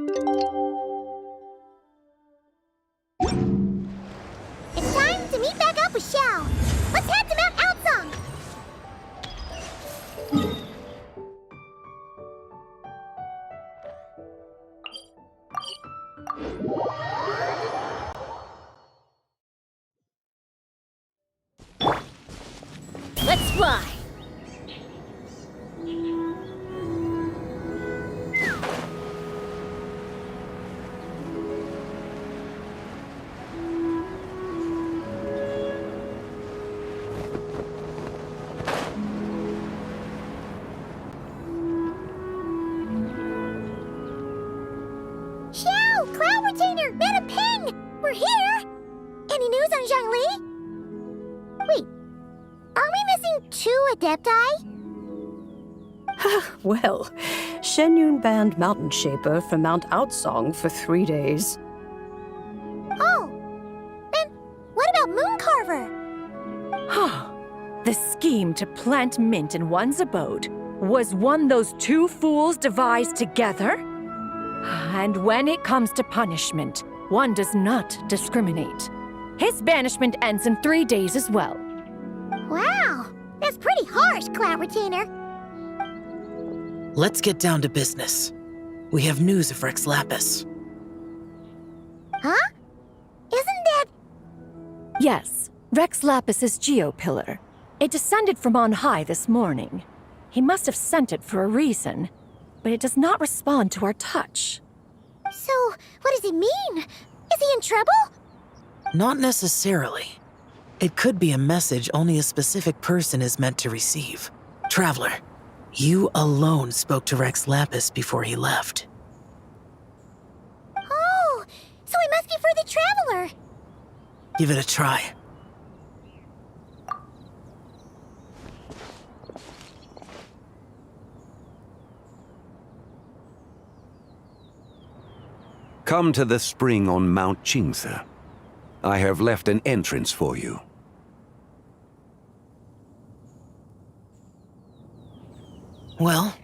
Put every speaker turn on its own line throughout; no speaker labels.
It's time to meet back up with Xiao. Let's head to Mount Aocang. Let's fly. Xiao, Cloud Retainer, Mana Ping! We're here! Any news on Zhongli? Wait, are we missing 2 Adepti?
Well, Shenyun banned Mountain Shaper from Mount Aocang for 3 days.
Oh, then what about Mooncarver?
The scheme to plant mint in one's abode was one those 2 fools devised together? And when it comes to punishment, one does not discriminate. His banishment ends in 3 days as well.
Wow, that's pretty harsh, Cloud Retainer.
Let's get down to business. We have news of Rex Lapis.
Huh? Isn't that...
Yes, Rex Lapis's Geopillar. It descended from on high this morning. He must have sent it for a reason, but it does not respond to our touch.
So, what does it mean? Is he in trouble?
Not necessarily. It could be a message only a specific person is meant to receive. Traveler, you alone spoke to Rex Lapis before he left.
Oh, so it must be for the Traveler.
Give it a try.
Come to the spring on Mount Qingse. I have left an entrance for you.
Well?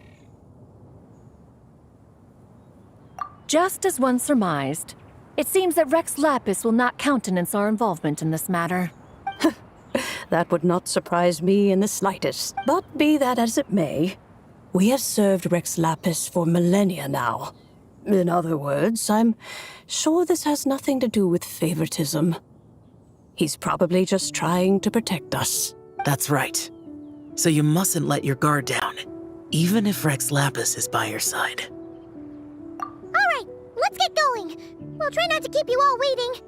Just as one surmised, it seems that Rex Lapis will not countenance our involvement in this matter.
That would not surprise me in the slightest. But be that as it may, we have served Rex Lapis for millennia now. In other words, I'm sure this has nothing to do with favoritism. He's probably just trying to protect us.
That's right. So you mustn't let your guard down, even if Rex Lapis is by your side.
All right, let's get going. We'll try not to keep you all waiting.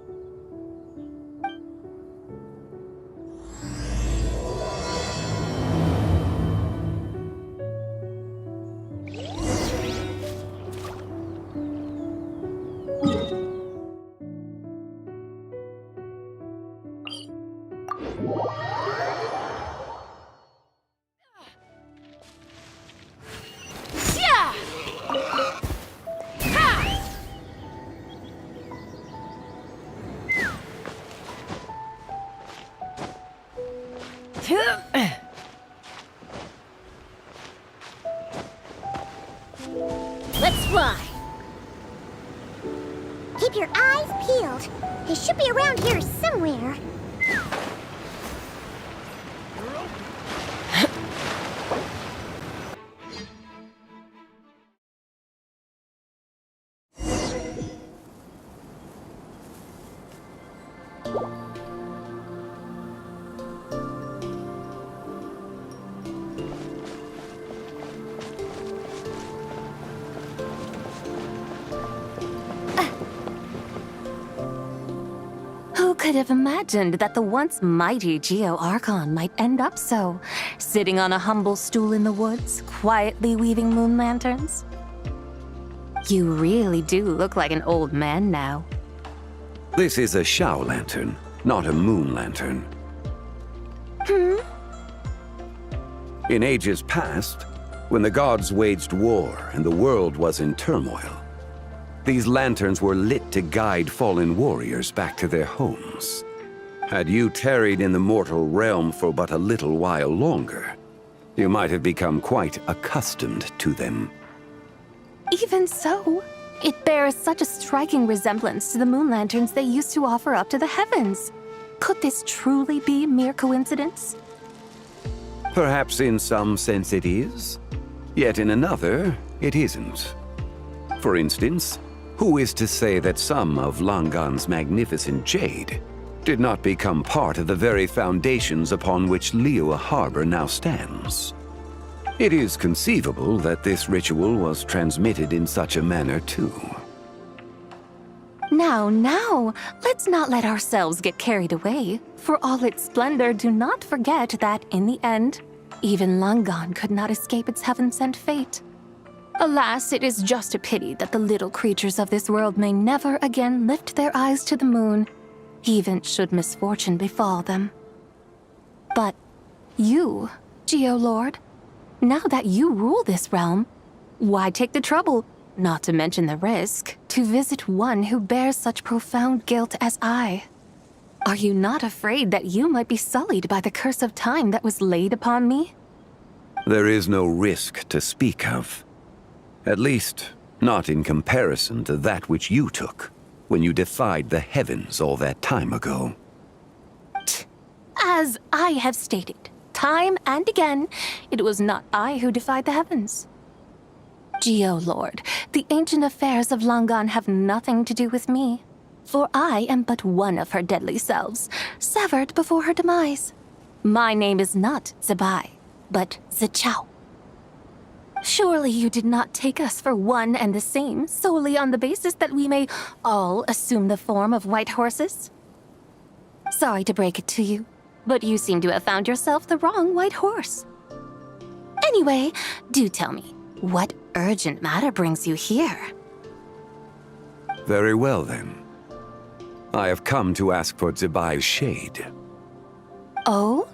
Let's fly. Keep your eyes peeled. He should be around here somewhere.
Who could have imagined that the once mighty Geo Archon might end up so, sitting on a humble stool in the woods, quietly weaving moon lanterns? You really do look like an old man now.
This is a Xiao lantern, not a moon lantern. In ages past, when the gods waged war and the world was in turmoil, these lanterns were lit to guide fallen warriors back to their homes. Had you tarried in the mortal realm for but a little while longer, you might have become quite accustomed to them.
Even so, It bears such a striking resemblance to the moon lanterns they used to offer up to the heavens. Could this truly be mere coincidence?
Perhaps in some sense it is, yet in another, it isn't. For instance, who is to say that some of Langan's magnificent jade did not become part of the very foundations upon which Liyue Harbor now stands? It is conceivable that this ritual was transmitted in such a manner too.
Now, let's not let ourselves get carried away. For all its splendor, do not forget that, in the end, even Langan could not escape its heaven-sent fate. Alas, it is just a pity that the little creatures of this world may never again lift their eyes to the moon, even should misfortune befall them. But you, Geolord, now that you rule this realm, why take the trouble, not to mention the risk, to visit one who bears such profound guilt as I? Are you not afraid that you might be sullied by the curse of time that was laid upon me?
There is no risk to speak of. At least, not in comparison to that which you took when you defied the heavens all that time ago.
As I have stated, time and again, it was not I who defied the heavens. Geolord, the ancient affairs of Langan have nothing to do with me, for I am but one of her deadly selves, severed before her demise. My name is not Zibai, but Ziqiao. Surely you did not take us for one and the same, solely on the basis that we may all assume the form of white horses? Sorry to break it to you, but you seem to have found yourself the wrong white horse. Anyway, do tell me, what urgent matter brings you here?
Very well then. I have come to ask for Zibai's shade.
Oh?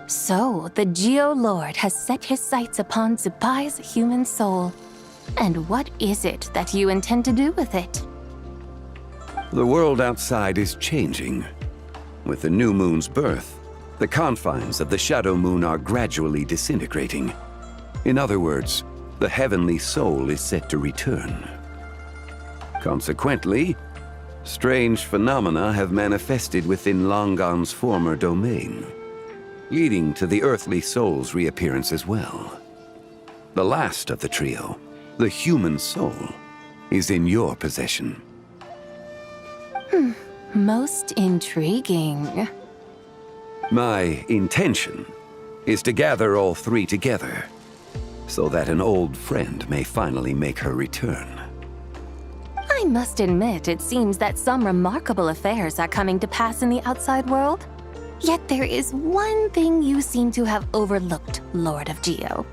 So, the Geolord has set his sights upon Zibai's human soul. And what is it that you intend to do with it?
The world outside is changing. With the new moon's birth, the confines of the shadow moon are gradually disintegrating. In other words, the heavenly soul is set to return. Consequently, strange phenomena have manifested within Langan's former domain, leading to the earthly soul's reappearance as well. The last of the trio, the human soul, is in your possession.
Most intriguing.
My intention is to gather all three together, so that an old friend may finally make her return.
I must admit, it seems that some remarkable affairs are coming to pass in the outside world. Yet there is one thing you seem to have overlooked, Lord of Geo.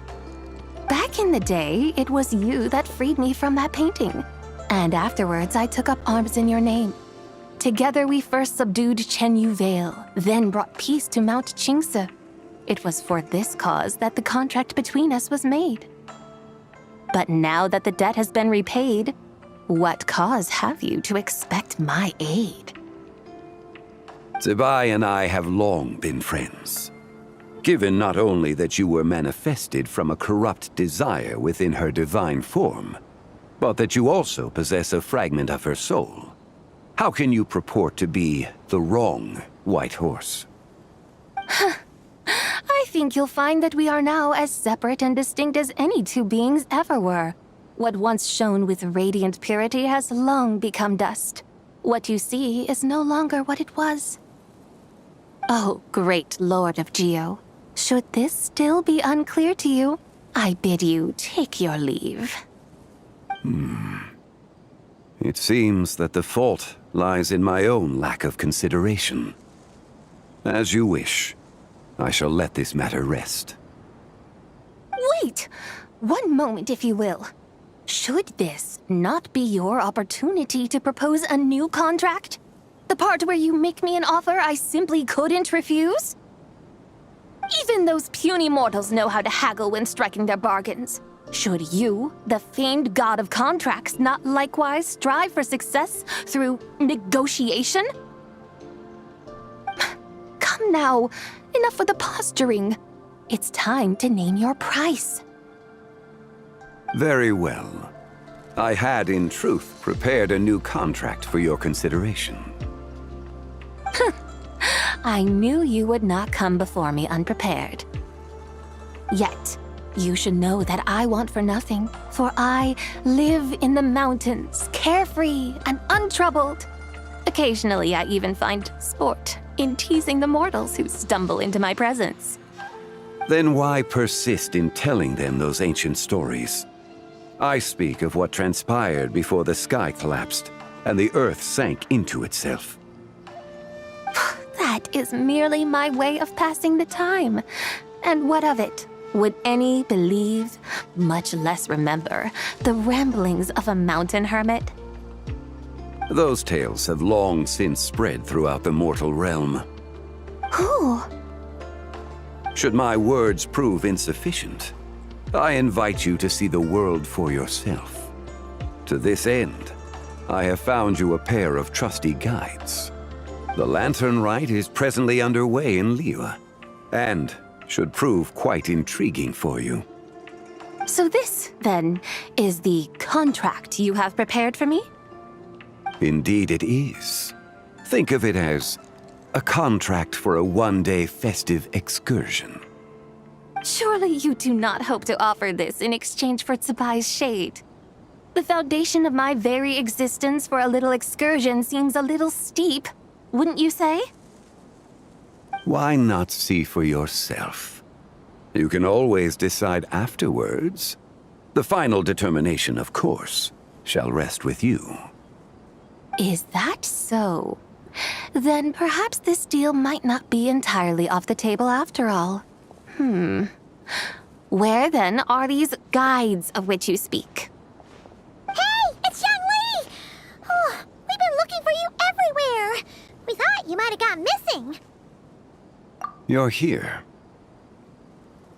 Back in the day, it was you that freed me from that painting. And afterwards, I took up arms in your name. Together, we first subdued Chenyu Vale, then brought peace to Mount Qingse. It was for this cause that the contract between us was made. But now that the debt has been repaid, what cause have you to expect my aid?
Zibai and I have long been friends. Given not only that you were manifested from a corrupt desire within her divine form, but that you also possess a fragment of her soul, how can you purport to be the wrong white horse?
I think you'll find that we are now as separate and distinct as any two beings ever were. What once shone with radiant purity has long become dust. What you see is no longer what it was. Oh, great Lord of Geo. Should this still be unclear to you, I bid you take your leave.
It seems that the fault lies in my own lack of consideration. As you wish. I shall let this matter rest.
Wait! One moment, if you will. Should this not be your opportunity to propose a new contract? The part where you make me an offer I simply couldn't refuse? Even those puny mortals know how to haggle when striking their bargains. Should you, the famed god of contracts, not likewise strive for success through negotiation? Come now, enough with the posturing. It's time to name your price.
Very well. I had, in truth, prepared a new contract for your consideration.
I knew you would not come before me unprepared. Yet, you should know that I want for nothing, for I live in the mountains, carefree and untroubled. Occasionally, I even find sport in teasing the mortals who stumble into my presence.
Then why persist in telling them those ancient stories? I speak of what transpired before the sky collapsed and the earth sank into itself.
That is merely my way of passing the time. And what of it? Would any believe, much less remember, the ramblings of a mountain hermit?
Those tales have long since spread throughout the mortal realm.
Who?
Should my words prove insufficient, I invite you to see the world for yourself. To this end, I have found you a pair of trusty guides. The Lantern Rite is presently underway in Liyue, and should prove quite intriguing for you.
So this, then, is the contract you have prepared for me?
Indeed it is. Think of it as a contract for a one-day festive excursion.
Surely you do not hope to offer this in exchange for Tsubai's shade. The foundation of my very existence for a little excursion seems a little steep, wouldn't you say?
Why not see for yourself? You can always decide afterwards. The final determination, of course, shall rest with you.
Is that so? Then perhaps this deal might not be entirely off the table after all. Where then are these guides of which you speak?
Hey, it's Xiangling! Oh, we've been looking for you everywhere. We thought you might have gone missing.
You're here.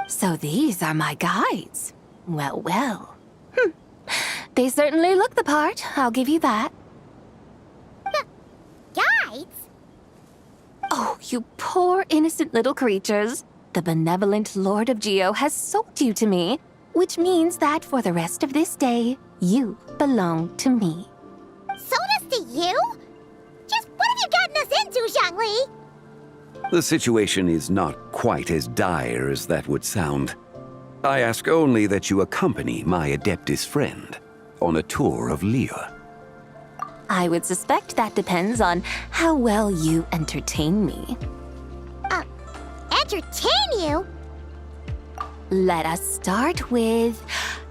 So these are my guides. Well, well. They certainly look the part, I'll give you that.
Guides?
Oh, you poor innocent little creatures. The benevolent Lord of Geo has sold you to me, which means that for the rest of this day, you belong to me.
Sold us to you? Just what have you gotten us into, Zhongli?
The situation is not quite as dire as that would sound. I ask only that you accompany my Adeptus friend on a tour of Liyue.
I would suspect that depends on how well you entertain me.
Entertain you?
Let us start with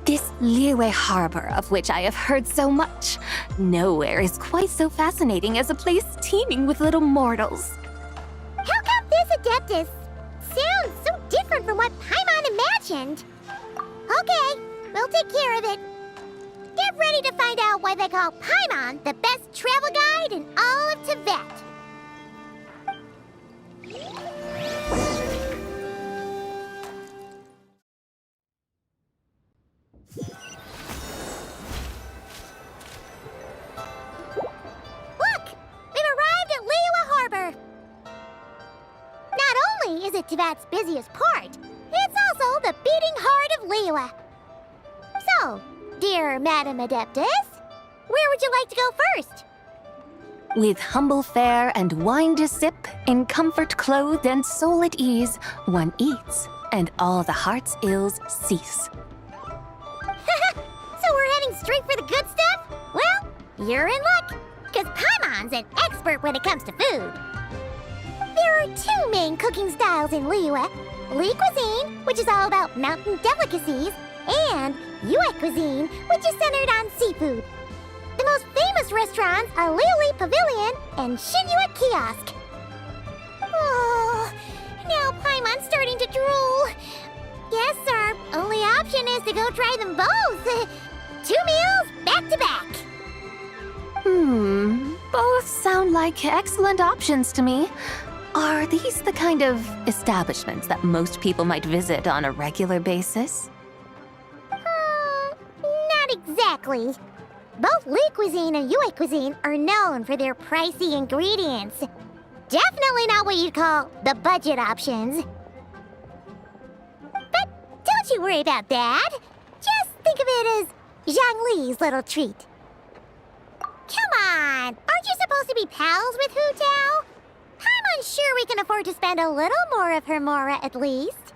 this Liyue harbor of which I have heard so much. Nowhere is quite so fascinating as a place teeming with little mortals.
How come this Adeptus sounds so different from what Paimon imagined? Okay, we'll take care of it. Get ready to find out why they call Paimon the best travel guide in all of Tibet. Look! We've arrived at Liyue Harbor. Not only is it Tibet's busiest port, it's also the beating heart of Liyue. So, dear Madam Adeptus, where would you like to go first?
With humble fare and wine to sip, in comfort clothed and soul at ease, one eats, and all the heart's ills cease.
So we're heading straight for the good stuff? Well, you're in luck, because Paimon's an expert when it comes to food. There are two main cooking styles in Liyue. Li cuisine, which is all about mountain delicacies, and Yue cuisine, which is centered on seafood. The most famous restaurants are Liyue Pavilion and Xinyue Kiosk. Oh, now Paimon's starting to drool. Guess our only option is to go try them both. 2 meals back to back.
Both sound like excellent options to me. Are these the kind of establishments that most people might visit on a regular basis?
Not exactly. Both Li cuisine and Yue cuisine are known for their pricey ingredients. Definitely not what you'd call the budget options. But don't you worry about that. Just think of it as Zhongli's little treat. Come on! Aren't you supposed to be pals with Hu Tao? I'm unsure we can afford to spend a little more of her mora at least.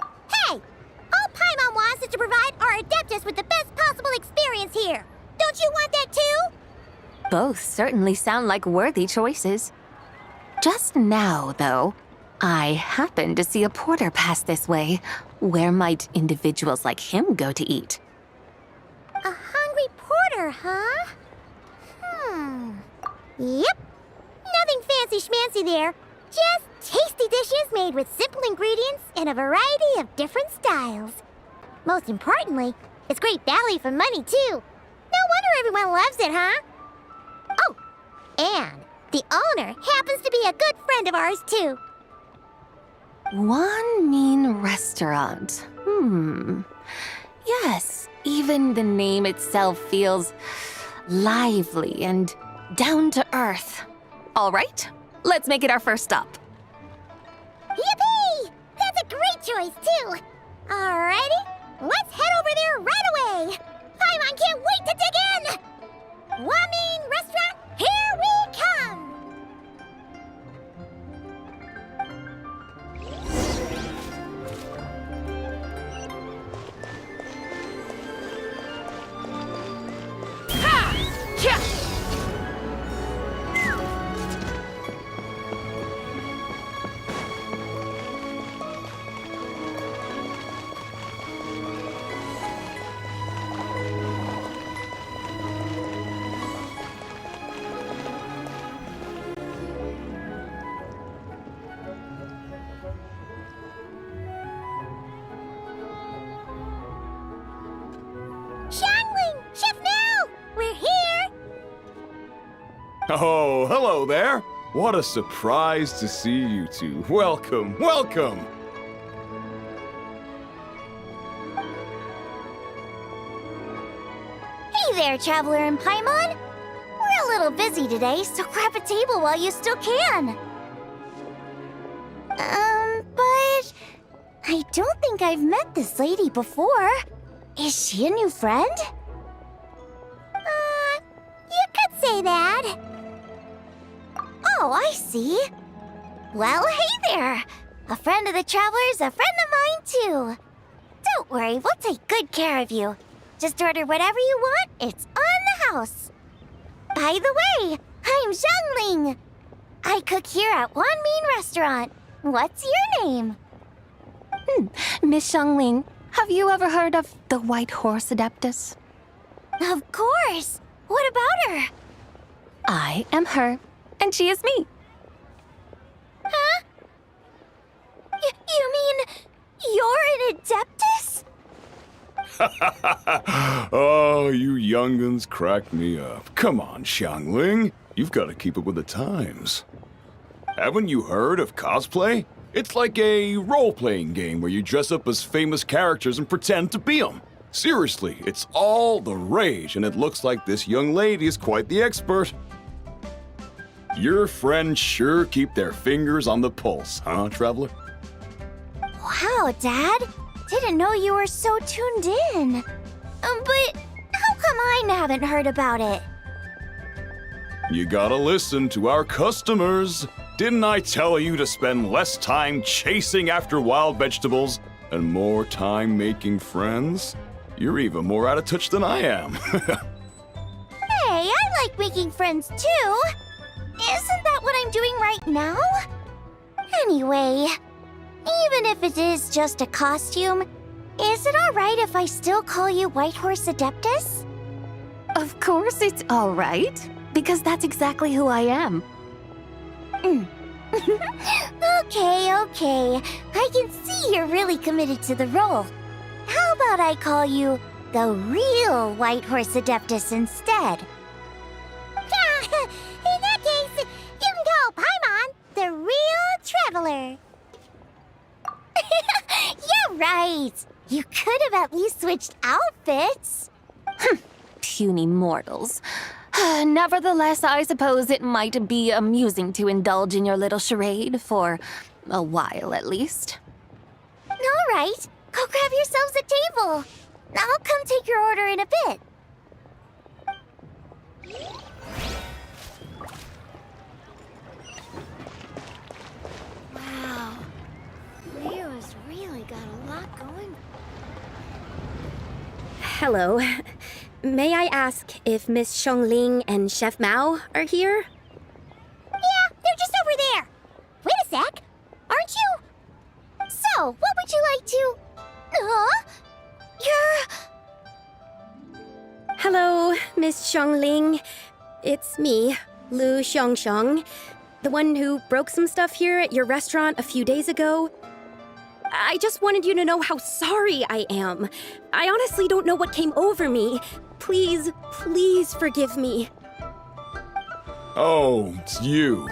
Hey! All Paimon wants is to provide our Adeptus with the best possible experience here. Don't you want that too?
Both certainly sound like worthy choices. Just now, though, I happened to see a porter pass this way. Where might individuals like him go to eat?
A hungry porter, huh? Yep. Nothing fancy schmancy there. Just tasty dishes made with simple ingredients in a variety of different styles. Most importantly, it's great value for money, too. No wonder everyone loves it, huh? Oh, and the owner happens to be a good friend of ours, too.
One mean restaurant. Yes, even the name itself feels lively and down to earth. All right, let's make it our first stop.
Yippee! That's a great choice, too. Alrighty, let's head over there right away. Paimon can't wait to dig in. Wamin Restaurant, here we come. Xiangling! Chef Now! We're here!
Oh, hello there. What a surprise to see you two. Welcome, welcome.
Hey there, Traveler and Paimon. We're a little busy today, so grab a table while you still can. But I don't think I've met this lady before. Is she a new friend? You could say that. Oh, I see. Well, hey there. A friend of the Traveler's a friend of mine, too. Don't worry, we'll take good care of you. Just order whatever you want, it's on the house. By the way, I'm Xiangling. I cook here at Wan Min Restaurant. What's your name?
Miss Xiangling, have you ever heard of the White Horse Adeptus?
Of course. What about her?
I am her, and she is me.
Huh? You mean you're an Adeptus?
Oh, you young'uns crack me up. Come on, Xiangling. You've got to keep up with the times. Haven't you heard of cosplay? It's like a role-playing game where you dress up as famous characters and pretend to be them. Seriously, it's all the rage, and it looks like this young lady is quite the expert. Your friends sure keep their fingers on the pulse, huh, Traveler?
Wow, Dad. Didn't know you were so tuned in. But how come I haven't heard about it?
You gotta listen to our customers. Didn't I tell you to spend less time chasing after wild vegetables and more time making friends? You're even more out of touch than I am.
Hey, I like making friends too. Isn't that what I'm doing right now? Anyway, even if it is just a costume, is it alright if I still call you White Horse Adeptus?
Of course it's all right, because that's exactly who I am.
Okay. I can see you're really committed to the role. How about I call you the real White Horse Adeptus instead? In that case, you can call Paimon the real Traveler. Yeah, right. You could have at least switched outfits.
Puny mortals. Nevertheless, I suppose it might be amusing to indulge in your little charade for a while at least.
All right, go grab yourselves a table. I'll come take your order in a bit. Wow. Liyue's really got a lot going.
Hello. May I ask if Miss Xiangling and Chef Mao are here?
Yeah, they're just over there. Wait a sec. Aren't you? So, what would you like to... Huh? You're...
Hello, Miss Xiangling. It's me, Lu Xiangxiang, the one who broke some stuff here at your restaurant a few days ago. I just wanted you to know how sorry I am. I honestly don't know what came over me. Please, please forgive me.
Oh, it's you.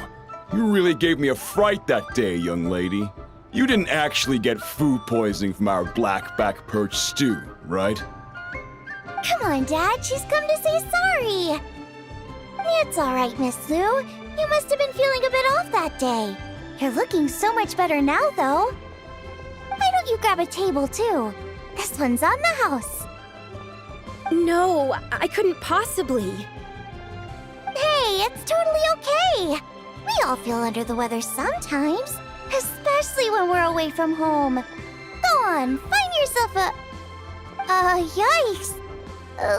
You really gave me a fright that day, young lady. You didn't actually get food poisoning from our black-back perch stew, right?
Come on, Dad. She's come to say sorry. It's all right, Miss Lu. You must have been feeling a bit off that day. You're looking so much better now, though. Why don't you grab a table, too? This one's on the house.
No, I couldn't possibly.
Hey, it's totally okay. We all feel under the weather sometimes, especially when we're away from home. Go on, find yourself a... yikes.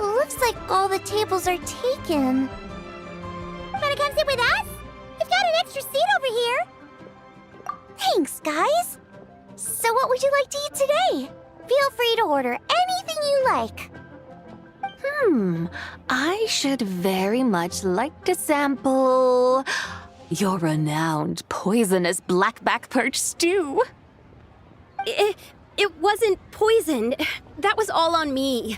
Looks like all the tables are taken. Wanna come sit with us? We've got an extra seat over here. Thanks, guys. So what would you like to eat today? Feel free to order anything you like.
I should very much like to sample your renowned poisonous blackback perch stew.
It wasn't poisoned. That was all on me.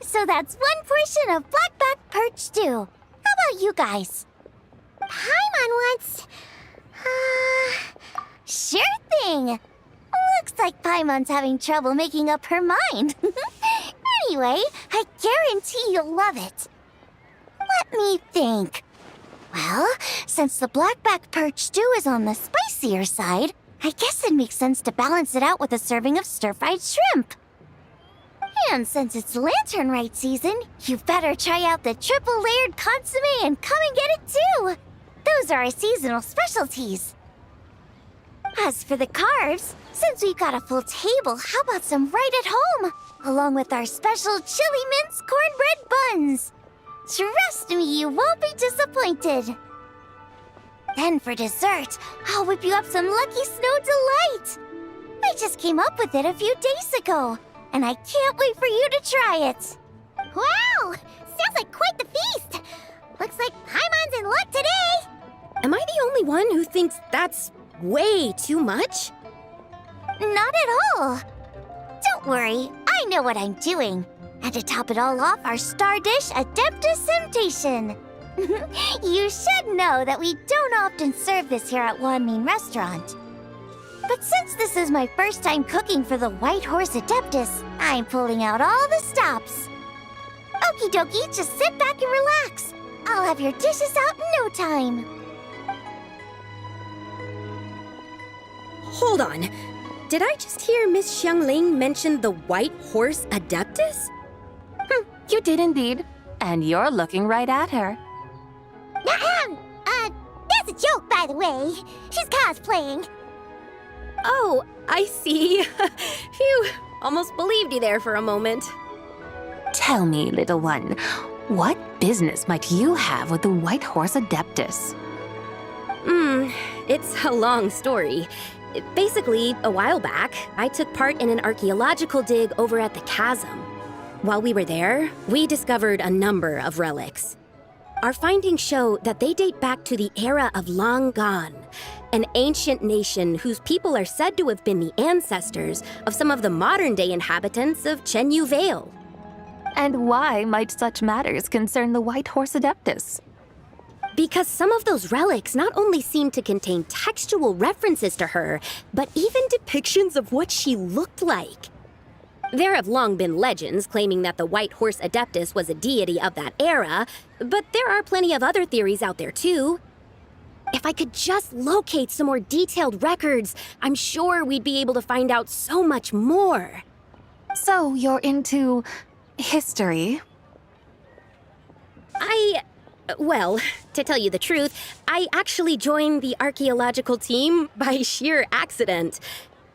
So that's one portion of blackback perch stew. How about you guys? Paimon wants... Sure thing. Looks like Paimon's having trouble making up her mind. Anyway, I guarantee you'll love it. Let me think. Well, since the blackback perch stew is on the spicier side, I guess it makes sense to balance it out with a serving of stir-fried shrimp. And since it's Lantern Rite season, you better try out the triple-layered consomme and come and get it too. Those are our seasonal specialties. As for the carbs, since we've got a full table, how about some right at home? Along with our special chili mince cornbread buns. Trust me, you won't be disappointed. Then for dessert, I'll whip you up some Lucky Snow Delight. I just came up with it a few days ago, and I can't wait for you to try it. Wow! Sounds like quite the feast. Looks like Paimon's in luck today.
Am I the only one who thinks that's way too much?
Not at all. Don't worry, I know what I'm doing. And to top it all off, our star dish, Adeptus Temptation. You should know that we don't often serve this here at Wanmin Restaurant. But since this is my first time cooking for the White Horse Adeptus, I'm pulling out all the stops. Okie dokie, just sit back and relax. I'll have your dishes out in no time.
Hold on. Did I just hear Miss Xiangling mention the White Horse Adeptus?
You did indeed. And you're looking right at her.
That's a joke, by the way. She's cosplaying.
Oh, I see. Phew, almost believed you there for a moment.
Tell me, little one, what business might you have with the White Horse Adeptus?
It's a long story. Basically, a while back, I took part in an archaeological dig over at the chasm. While we were there, we discovered a number of relics. Our findings show that they date back to the era of Long Gone, an ancient nation whose people are said to have been the ancestors of some of the modern-day inhabitants of Chenyu Vale.
And why might such matters concern the White Horse Adeptus?
Because some of those relics not only seem to contain textual references to her, but even depictions of what she looked like. There have long been legends claiming that the White Horse Adeptus was a deity of that era, but there are plenty of other theories out there too. If I could just locate some more detailed records, I'm sure we'd be able to find out so much more.
So you're into history?
Well, to tell you the truth, I actually joined the archaeological team by sheer accident.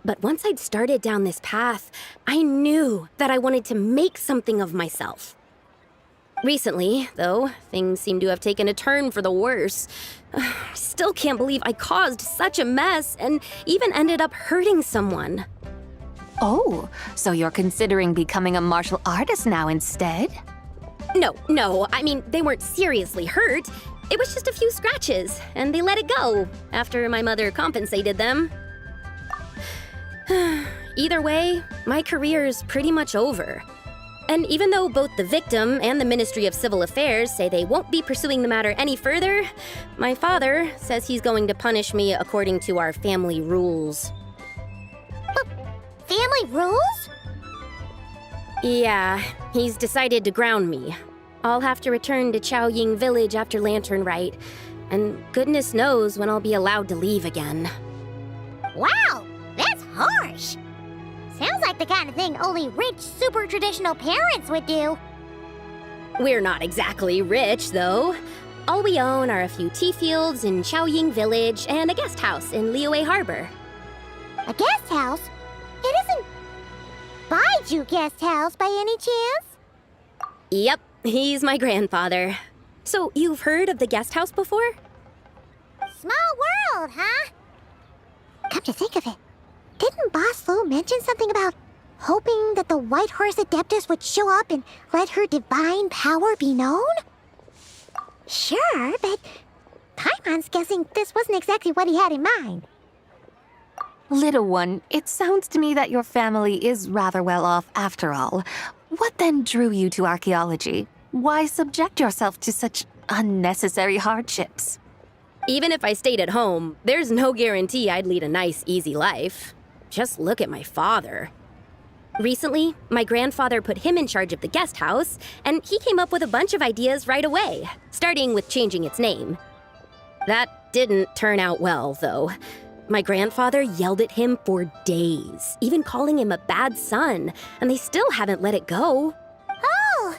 But once I'd started down this path, I knew that I wanted to make something of myself. Recently, though, things seem to have taken a turn for the worse. I still can't believe I caused such a mess and even ended up hurting someone.
Oh, so you're considering becoming a martial artist now instead?
No, I mean, they weren't seriously hurt. It was just a few scratches, and they let it go after my mother compensated them. Either way, my career's pretty much over. And even though both the victim and the Ministry of Civil Affairs say they won't be pursuing the matter any further, my father says he's going to punish me according to our family rules.
Family rules?
Yeah, he's decided to ground me. I'll have to return to Xiaoying village after Lantern Rite, and goodness knows when I'll be allowed to leave again.
Wow, that's harsh. Sounds like the kind of thing only rich, super traditional parents would do.
We're not exactly rich, though. All we own are a few tea fields in Xiaoying village and a guest house in Liyue harbor.
A guest house? It isn't Baiju guest house by any chance?
Yep, he's my grandfather. So you've heard of the guest house before?
Small world, huh? Come to think of it, didn't Boss Lu mention something about hoping that the White Horse Adeptus would show up and let her divine power be known? Sure, but Paimon's guessing this wasn't exactly what he had in mind.
Little one, it sounds to me that your family is rather well off after all. What then drew you to archaeology? Why subject yourself to such unnecessary hardships?
Even if I stayed at home, there's no guarantee I'd lead a nice, easy life. Just look at my father. Recently, my grandfather put him in charge of the guest house, and he came up with a bunch of ideas right away, starting with changing its name. That didn't turn out well, though. My grandfather yelled at him for days, even calling him a bad son, and they still haven't let it go.
Oh!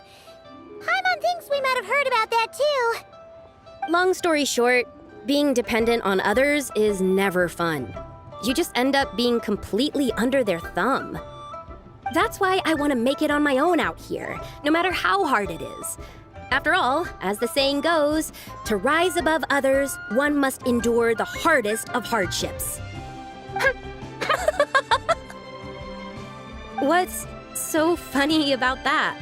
Paimon thinks we might have heard about that too.
Long story short, being dependent on others is never fun. You just end up being completely under their thumb. That's why I want to make it on my own out here, no matter how hard it is. After all, as the saying goes, to rise above others, one must endure the hardest of hardships. What's so funny about that?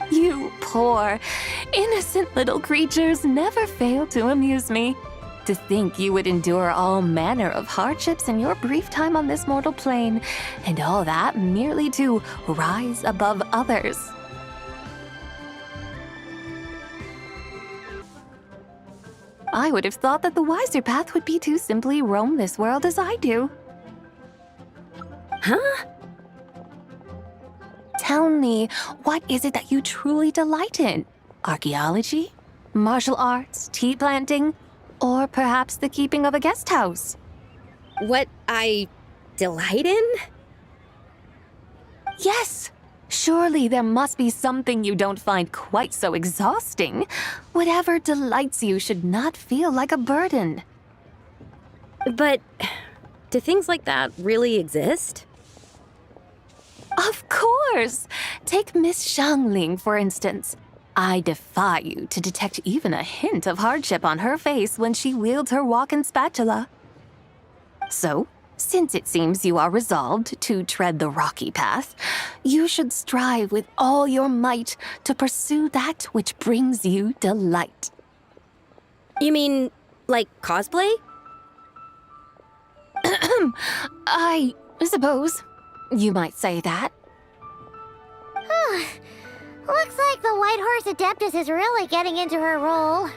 You poor, innocent little creatures never fail to amuse me. To think you would endure all manner of hardships in your brief time on this mortal plane, and all that merely to rise above others. I would have thought that the wiser path would be to simply roam this world as I do.
Huh?
Tell me, what is it that you truly delight in? Archaeology? Martial arts? Tea planting? Or perhaps the keeping of a guest house?
What I delight in?
Yes! Surely there must be something you don't find quite so exhausting. Whatever delights you should not feel like a burden.
But do things like that really exist?
Of course! Take Miss Xiangling, for instance. I defy you to detect even a hint of hardship on her face when she wields her walking spatula. So, since it seems you are resolved to tread the rocky path, you should strive with all your might to pursue that which brings you delight.
You mean, like cosplay?
I suppose you might say that.
Looks like the White Horse Adeptus is really getting into her role.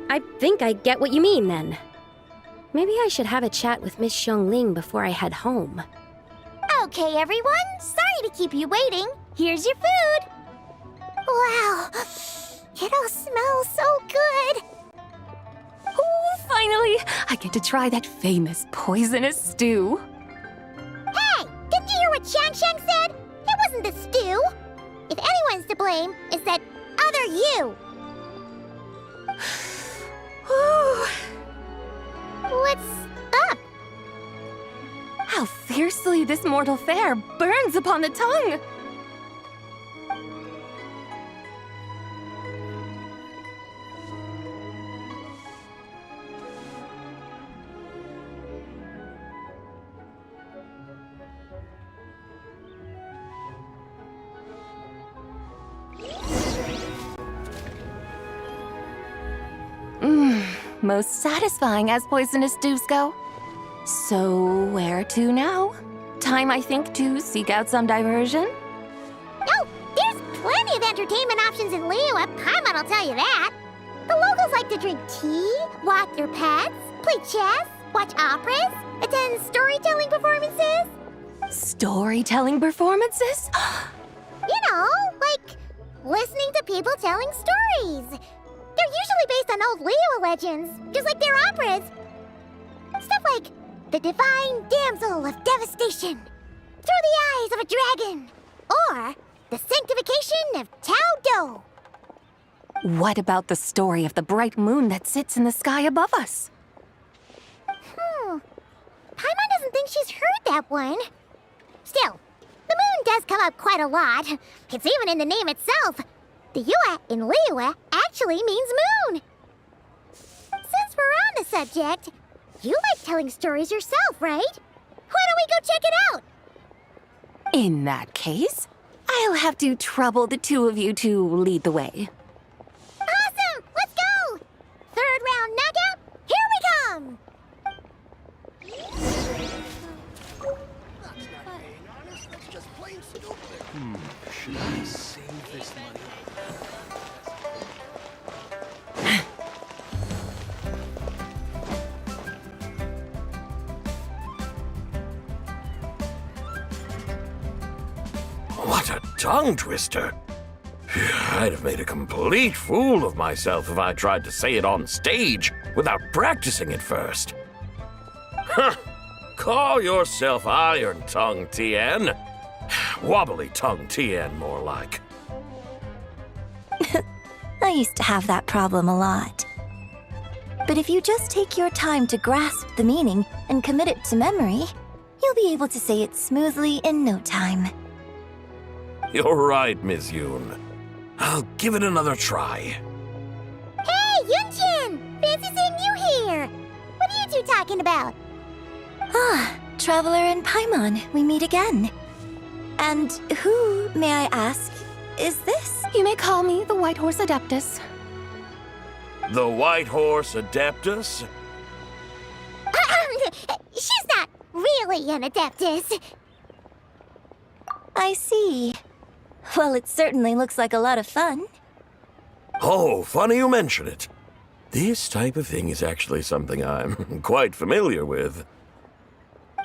I think I get what you mean then. Maybe I should have a chat with Miss Xiangling before I head home.
Okay, everyone. Sorry to keep you waiting. Here's your food. Wow. It all smells so good.
Oh, finally! I get to try that famous poisonous stew.
Hey, what Xiangling said? It wasn't the stew. If anyone's to blame, it's that other you. What's up?
How fiercely this mortal fare burns upon the tongue! Most satisfying as poisonous dews go. So, where to now? Time, I think, to seek out some diversion?
Oh, there's plenty of entertainment options in Liyue, Paimon will tell you that. The locals like to drink tea, walk their pets, play chess, watch operas, attend storytelling performances.
Storytelling performances?
You know, like listening to people telling stories. They're usually based on old Liyue legends, just like their operas. Stuff like the Divine Damsel of Devastation, Through the Eyes of a Dragon, or the Sanctification of Tao Do.
What about the story of the bright moon that sits in the sky above us?
Paimon doesn't think she's heard that one. Still, the moon does come up quite a lot. It's even in the name itself. The Yue in Liyue actually means moon. Since we're on the subject, you like telling stories yourself, right? Why don't we go check it out?
In that case, I'll have to trouble the two of you to lead the way.
Awesome! Let's go! Third round knockout, here we come!
Should I save this money?
What a tongue twister! I'd have made a complete fool of myself if I tried to say it on stage without practicing it first. Huh! Call yourself Iron Tongue, Tien. Wobbly Tongue, Tien, more like.
I used to have that problem a lot. But if you just take your time to grasp the meaning and commit it to memory, you'll be able to say it smoothly in no time.
You're right, Miss Yun. I'll give it another try.
Hey, Yun Jin! Fancy seeing you here! What are you two talking about?
Ah, Traveler and Paimon, we meet again. And who, may I ask, is this?
You may call me the White Horse Adeptus.
The White Horse Adeptus?
She's not really an Adeptus.
I see. Well, it certainly looks like a lot of fun.
Oh, funny you mention it. This type of thing is actually something I'm quite familiar with.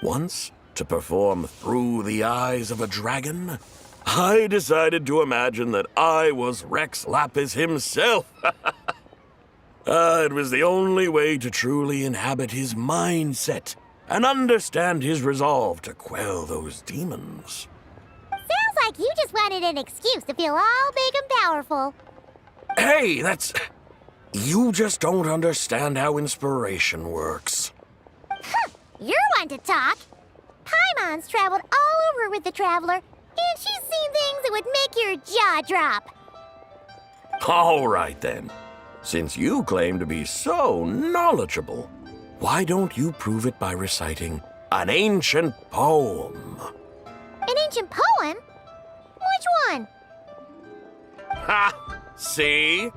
Once, to perform Through the Eyes of a Dragon, I decided to imagine that I was Rex Lapis himself. It was the only way to truly inhabit his mindset and understand his resolve to quell those demons.
Sounds like you just wanted an excuse to feel all big and powerful.
Hey, that's... You just don't understand how inspiration works.
You're one to talk. Paimon's traveled all over with the Traveler, and she's seen things that would make your jaw drop.
All right, then. Since you claim to be so knowledgeable, why don't you prove it by reciting an ancient poem?
An ancient poem? Which one?
Ha! See?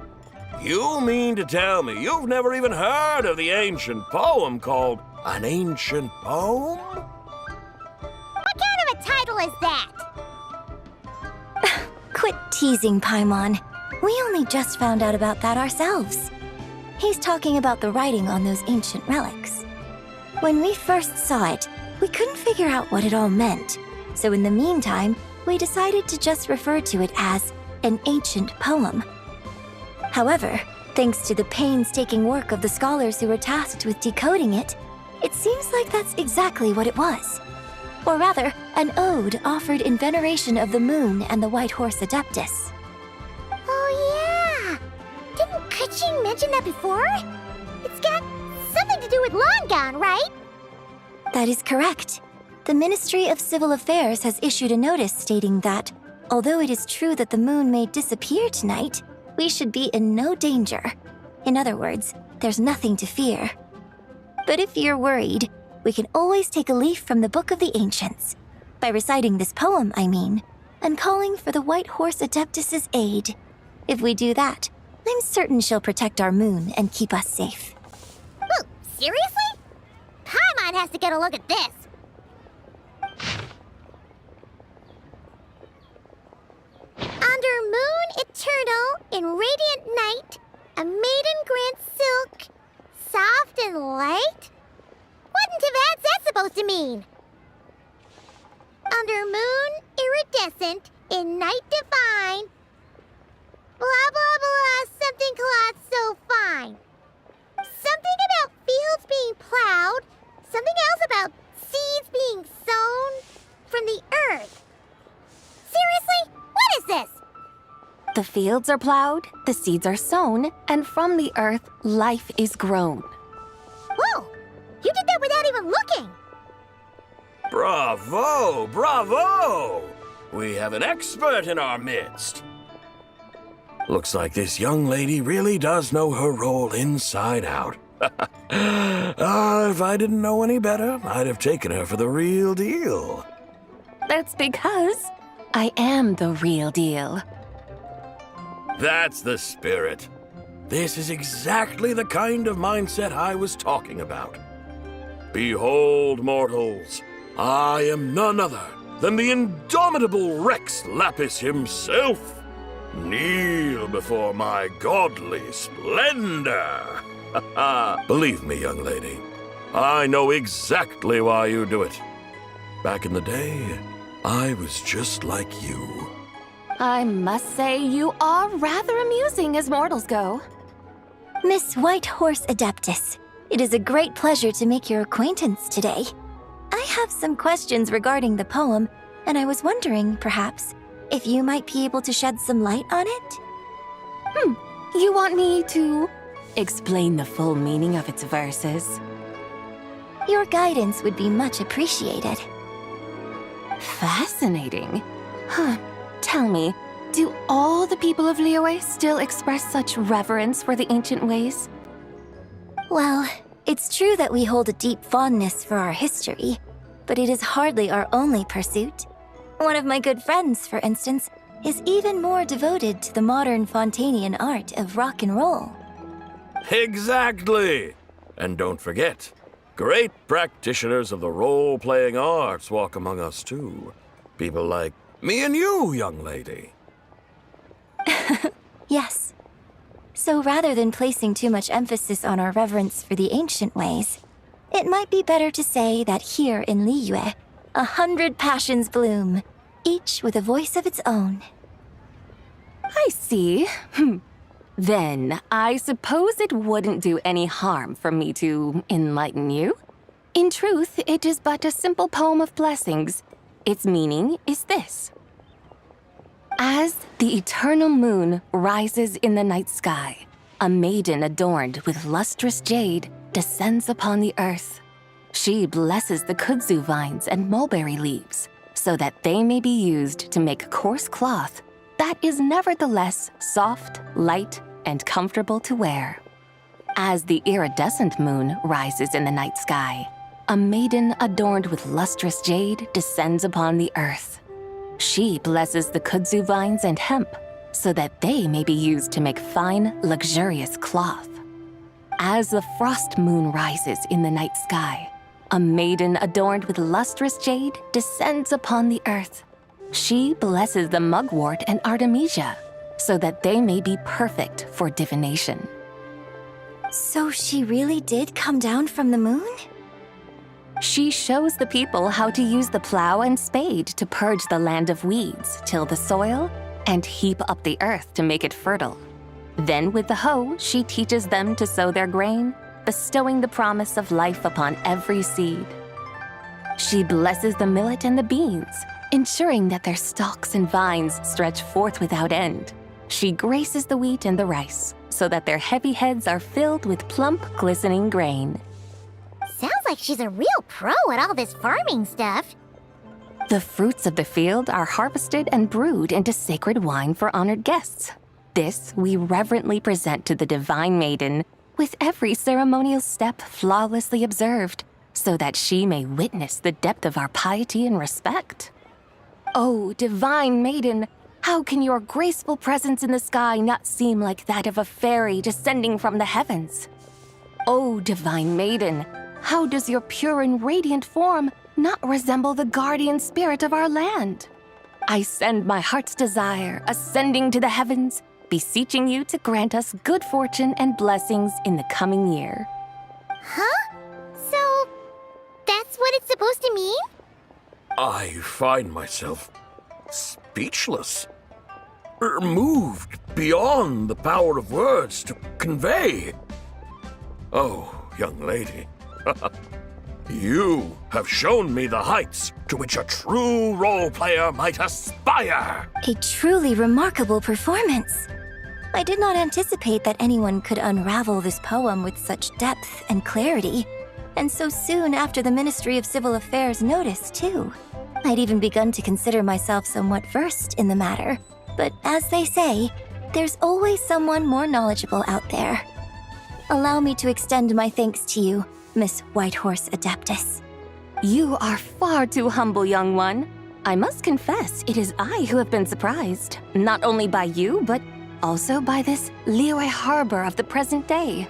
You mean to tell me you've never even heard of the ancient poem called An Ancient Poem?
What kind of a title is that?
Quit teasing, Paimon. We only just found out about that ourselves. He's talking about the writing on those ancient relics. When we first saw it, we couldn't figure out what it all meant. So in the meantime, we decided to just refer to it as an ancient poem. However, thanks to the painstaking work of the scholars who were tasked with decoding it, it seems like that's exactly what it was. Or rather, an ode offered in veneration of the moon and the White Horse Adeptus.
Oh yeah! Didn't Keqing mention that before? It's got something to do with Longan, right?
That is correct. The Ministry of Civil Affairs has issued a notice stating that, although it is true that the moon may disappear tonight, we should be in no danger. In other words, there's nothing to fear. But if you're worried, we can always take a leaf from the Book of the Ancients. By reciting this poem, I mean, and calling for the White Horse Adeptus's aid. If we do that, I'm certain she'll protect our moon and keep us safe.
Ooh, seriously? Paimon has to get a look at this. Under moon eternal, in radiant night, a maiden grants silk, soft and light? What in Tibet's that supposed to mean? Under moon iridescent, in night divine, blah blah blah, something cloth so fine. Something about fields being plowed, something else about seeds being sown from the earth. Seriously? What is this?
The fields are plowed, the seeds are sown, and from the earth, life is grown.
Whoa! You did that without even looking!
Bravo! Bravo! We have an expert in our midst. Looks like this young lady really does know her role inside out. If I didn't know any better, I'd have taken her for the real deal.
That's because I am the real deal.
That's the spirit. This is exactly the kind of mindset I was talking about. Behold, mortals, I am none other than the indomitable Rex Lapis himself. Kneel before my godly splendor. Believe me, young lady, I know exactly why you do it. Back in the day, I was just like you.
I must say you are rather amusing as mortals go.
Miss White Horse Adeptus, it is a great pleasure to make your acquaintance today. I have some questions regarding the poem, and I was wondering, perhaps, if you might be able to shed some light on it?
You want me to explain the full meaning of its verses?
Your guidance would be much appreciated.
Fascinating. Tell me, do all the people of Liyue still express such reverence for the ancient ways?
Well, it's true that we hold a deep fondness for our history, but it is hardly our only pursuit. One of my good friends, for instance, is even more devoted to the modern Fontanian art of rock and roll.
Exactly! And don't forget, great practitioners of the role-playing arts walk among us too. People like me and you, young lady.
Yes. So rather than placing too much emphasis on our reverence for the ancient ways, it might be better to say that here in Liyue, 100 passions bloom, each with a voice of its own.
I see. Then, I suppose it wouldn't do any harm for me to enlighten you. In truth, it is but a simple poem of blessings. Its meaning is this. As the eternal moon rises in the night sky, a maiden adorned with lustrous jade descends upon the earth. She blesses the kudzu vines and mulberry leaves so that they may be used to make coarse cloth that is nevertheless soft, light, and comfortable to wear. As the iridescent moon rises in the night sky, a maiden adorned with lustrous jade descends upon the earth. She blesses the kudzu vines and hemp so that they may be used to make fine, luxurious cloth. As the frost moon rises in the night sky, a maiden adorned with lustrous jade descends upon the earth. She blesses the mugwort and artemisia so that they may be perfect for divination.
So she really did come down from the moon?
She shows the people how to use the plow and spade to purge the land of weeds, till the soil, and heap up the earth to make it fertile. Then with the hoe, she teaches them to sow their grain, bestowing the promise of life upon every seed. She blesses the millet and the beans, ensuring that their stalks and vines stretch forth without end. She graces the wheat and the rice, so that their heavy heads are filled with plump, glistening grain.
Sounds like she's a real pro at all this farming stuff.
The fruits of the field are harvested and brewed into sacred wine for honored guests. This we reverently present to the Divine Maiden, with every ceremonial step flawlessly observed, so that she may witness the depth of our piety and respect. Oh, Divine Maiden, how can your graceful presence in the sky not seem like that of a fairy descending from the heavens? Oh, Divine Maiden, how does your pure and radiant form not resemble the guardian spirit of our land? I send my heart's desire, ascending to the heavens, beseeching you to grant us good fortune and blessings in the coming year.
Huh? So, that's what it's supposed to mean?
I find myself speechless, moved beyond the power of words to convey. Oh, young lady, you have shown me the heights to which a true role player might aspire.
A truly remarkable performance. I did not anticipate that anyone could unravel this poem with such depth and clarity, and so soon after the Ministry of Civil Affairs noticed, too. I'd even begun to consider myself somewhat versed in the matter, but as they say, there's always someone more knowledgeable out there. Allow me to extend my thanks to you, Miss Whitehorse Adeptus.
You are far too humble, young one. I must confess, it is I who have been surprised, not only by you, but also by this Liyue harbor of the present day.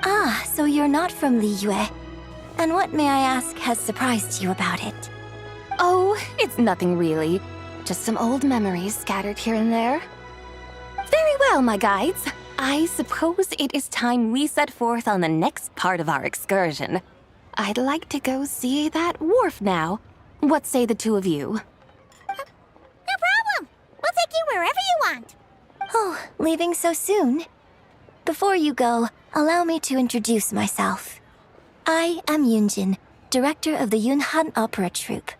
Ah, so you're not from Liyue. And what, may I ask, has surprised you about it?
Oh, it's nothing really. Just some old memories scattered here and there. Very well, my guides. I suppose it is time we set forth on the next part of our excursion. I'd like to go see that wharf now. What say the two of you?
No problem. We'll take you wherever you want.
Oh, leaving so soon? Before you go, allow me to introduce myself. I am Yun Jin, director of the Yunhan Opera Troupe.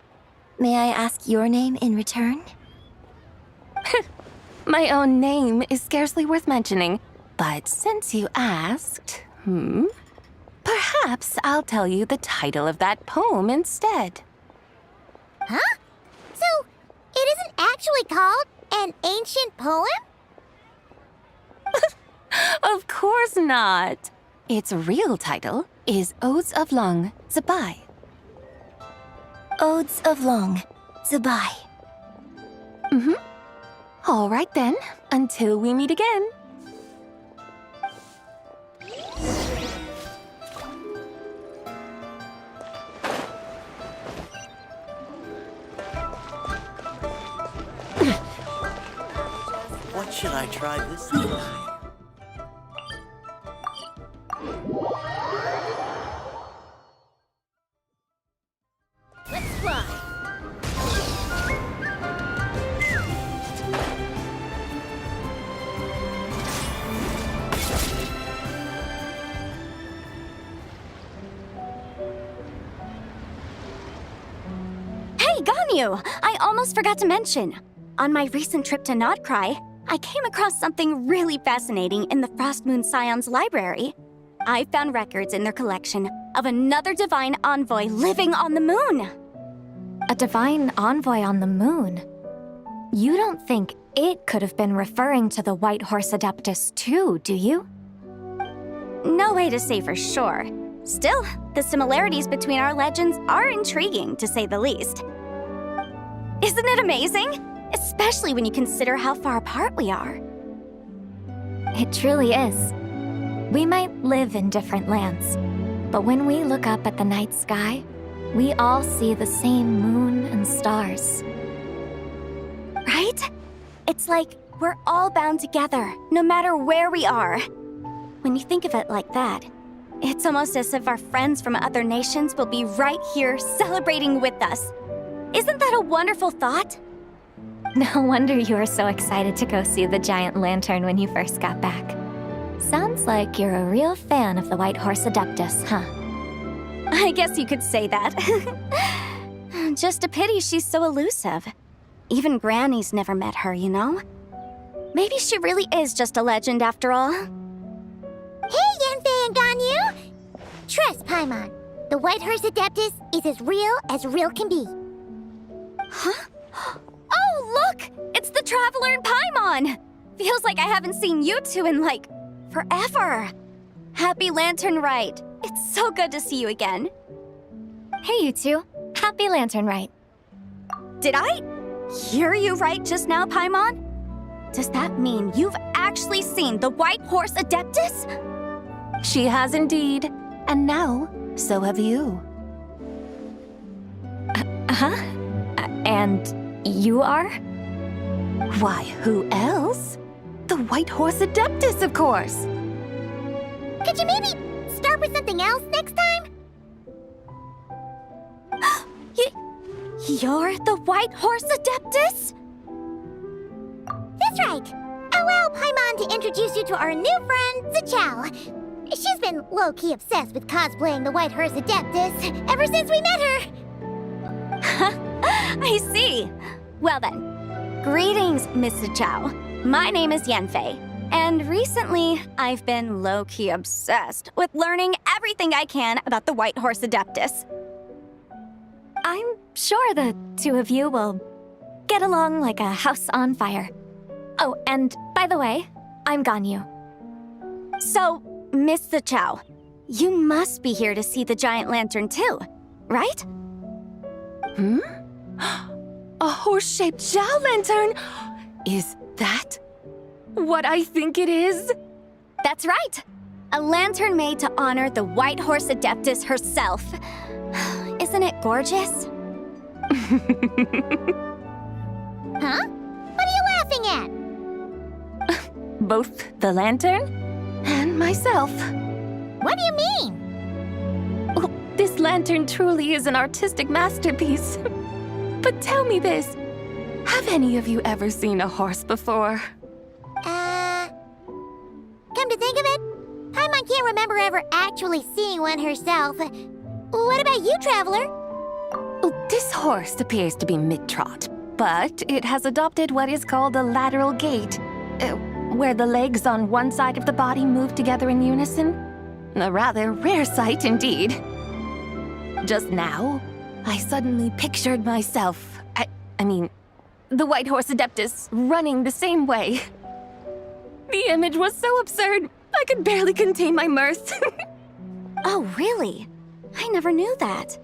May I ask your name in return?
My own name is scarcely worth mentioning, but since you asked, perhaps I'll tell you the title of that poem instead.
Huh? So, it isn't actually called an ancient poem?
Of course not. Its real title is Odes of Long Zibai.
Odes of Long Zibai.
All right then, until we meet again.
What should I try this time?
Let's fly.
Hey, Ganyu! I almost forgot to mention. On my recent trip to Notcry, I came across something really fascinating in the Frost Moon Scion's library. I found records in their collection of another divine envoy living on the moon.
A divine envoy on the moon? You don't think it could have been referring to the White Horse Adeptus too, do you?
No way to say for sure. Still, the similarities between our legends are intriguing, to say the least. Isn't it amazing? Especially when you consider how far apart we are.
It truly is. We might live in different lands, but when we look up at the night sky, we all see the same moon and stars.
Right? It's like we're all bound together, no matter where we are. When you think of it like that, it's almost as if our friends from other nations will be right here celebrating with us. Isn't that a wonderful thought?
No wonder you were so excited to go see the giant lantern when you first got back. Sounds like you're a real fan of the White Horse Adeptus, huh?
I I guess you could say that. Just a pity she's so elusive. Even Granny's never met her, you know? Maybe she really is just a legend after all.
Hey, Yanfei and Ganyu! Trust Paimon. The White Horse Adeptus is as real can be.
Huh? Oh, look! It's the Traveler and Paimon! Feels like I haven't seen you two in, like, forever. Happy Lantern Rite. It's so good to see you again.
Hey, you two. Happy Lantern Rite.
Did I hear you right just now, Paimon? Does that mean you've actually seen the White Horse Adeptus?
She has indeed. And now, so have you.
And you are?
Why, who else? The White Horse Adeptus, of course.
Could you maybe start with something else next time?
You're the White Horse Adeptus?
That's right. Allow Paimon to introduce you to our new friend, Ziqiao. She's been low-key obsessed with cosplaying the White Horse Adeptus ever since we met her.
I see. Well then, greetings, Miss Ziqiao. My name is Yanfei, and recently I've been low-key obsessed with learning everything I can about the White Horse Adeptus.
I'm sure the two of you will get along like a house on fire. Oh, and by the way, I'm Ganyu.
So, Miss Ziqiao, you must be here to see the giant lantern too, right?
A horse-shaped Zhao lantern? Is that what I think it is?
That's right. A lantern made to honor the White Horse Adeptus herself. Isn't it gorgeous?
Huh? What are you laughing at?
Both the lantern and myself.
What do you mean?
Oh, this lantern truly is an artistic masterpiece. But tell me this, have any of you ever seen a horse before?
Come to think of it, Paimon can't remember ever actually seeing one herself. What about you, Traveler?
Oh, this horse appears to be mid-trot, but it has adopted what is called a lateral gait, where the legs on one side of the body move together in unison. A rather rare sight indeed. Just now, I suddenly pictured myself, I mean, the White Horse Adeptus running the same way. The image was so absurd, I could barely contain my mirth.
Oh, really? I never knew that.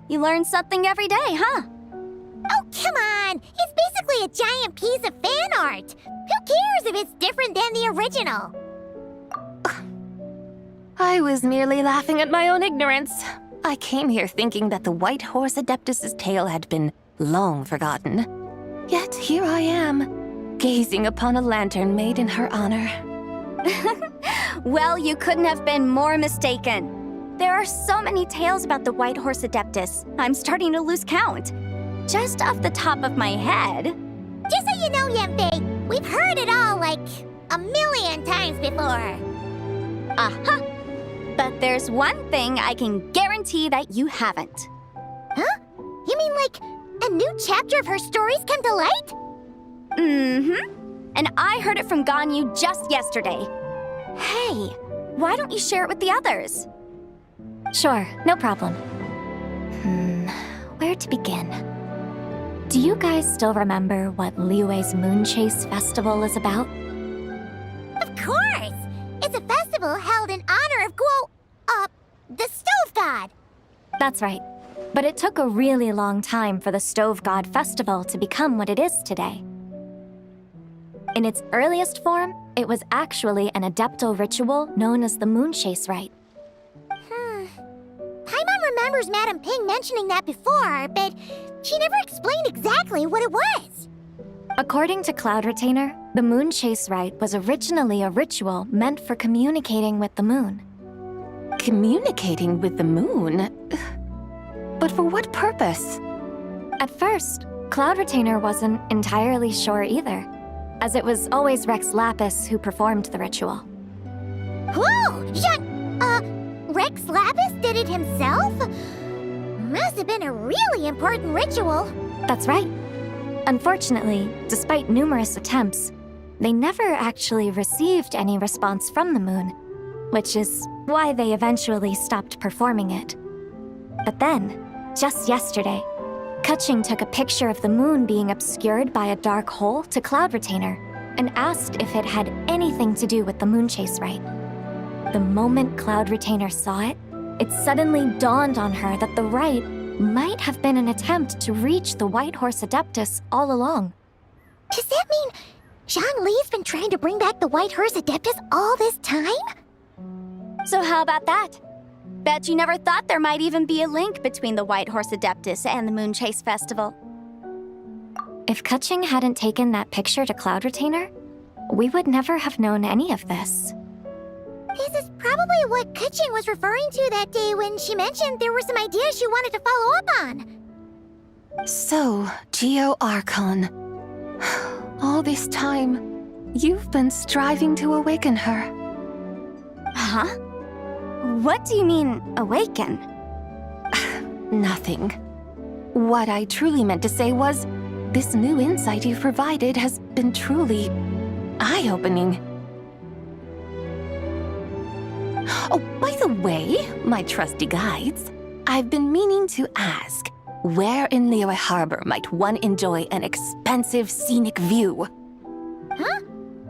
You learn something every day, huh?
Oh, come on! It's basically a giant piece of fan art! Who cares if it's different than the original?
I was merely laughing at my own ignorance. I came here thinking that the White Horse Adeptus's tale had been long forgotten. Yet here I am, gazing upon a lantern made in her honor.
Well, you couldn't have been more mistaken. There are so many tales about the White Horse Adeptus, I'm starting to lose count. Just off the top of my head.
Just so you know, Yanfei, we've heard it all like a million times before.
Uh-huh. But there's one thing I can guarantee that you haven't.
Huh? You mean like a new chapter of her stories come to light?
Mm-hmm. And I heard it from Ganyu just yesterday. Hey, why don't you share it with the others?
Sure, no problem. Where to begin? Do you guys still remember what Liyue's Moon Chase Festival is about?
Of course! It's a festival held in honor of the Stove God!
That's right. But it took a really long time for the Stove God Festival to become what it is today. In its earliest form, it was actually an adeptal ritual known as the Moon Chase Rite.
Paimon remembers Madame Ping mentioning that before, but she never explained exactly what it was.
According to Cloud Retainer, the Moon Chase Rite was originally a ritual meant for communicating with the moon.
Communicating with the moon? But for what purpose?
At first, Cloud Retainer wasn't entirely sure either, as it was always Rex Lapis who performed the ritual.
Whoa! Rex Rex Lapis did it himself? Must have been a really important ritual.
That's right. Unfortunately, despite numerous attempts, they never actually received any response from the moon, which is why they eventually stopped performing it. But then, just yesterday, Keqing took a picture of the moon being obscured by a dark hole to Cloud Retainer and asked if it had anything to do with the moon chase rite. The moment Cloud Retainer saw it, it suddenly dawned on her that the rite might have been an attempt to reach the White Horse Adeptus all along.
Does that mean Zhongli's been trying to bring back the White Horse Adeptus all this time?
So how about that? Bet you never thought there might even be a link between the White Horse Adeptus and the Moon Chase Festival.
If Keqing hadn't taken that picture to Cloud Retainer, we would never have known any of this.
This is probably what Keqing was referring to that day when she mentioned there were some ideas she wanted to follow up on.
So, Archon. All this time, you've been striving to awaken her.
Huh? What do you mean, awaken?
Nothing. What I truly meant to say was, this new insight you've provided has been truly eye-opening. Oh, by the way, my trusty guides, I've been meaning to ask, where in Liyue Harbor might one enjoy an expansive scenic view?
Huh?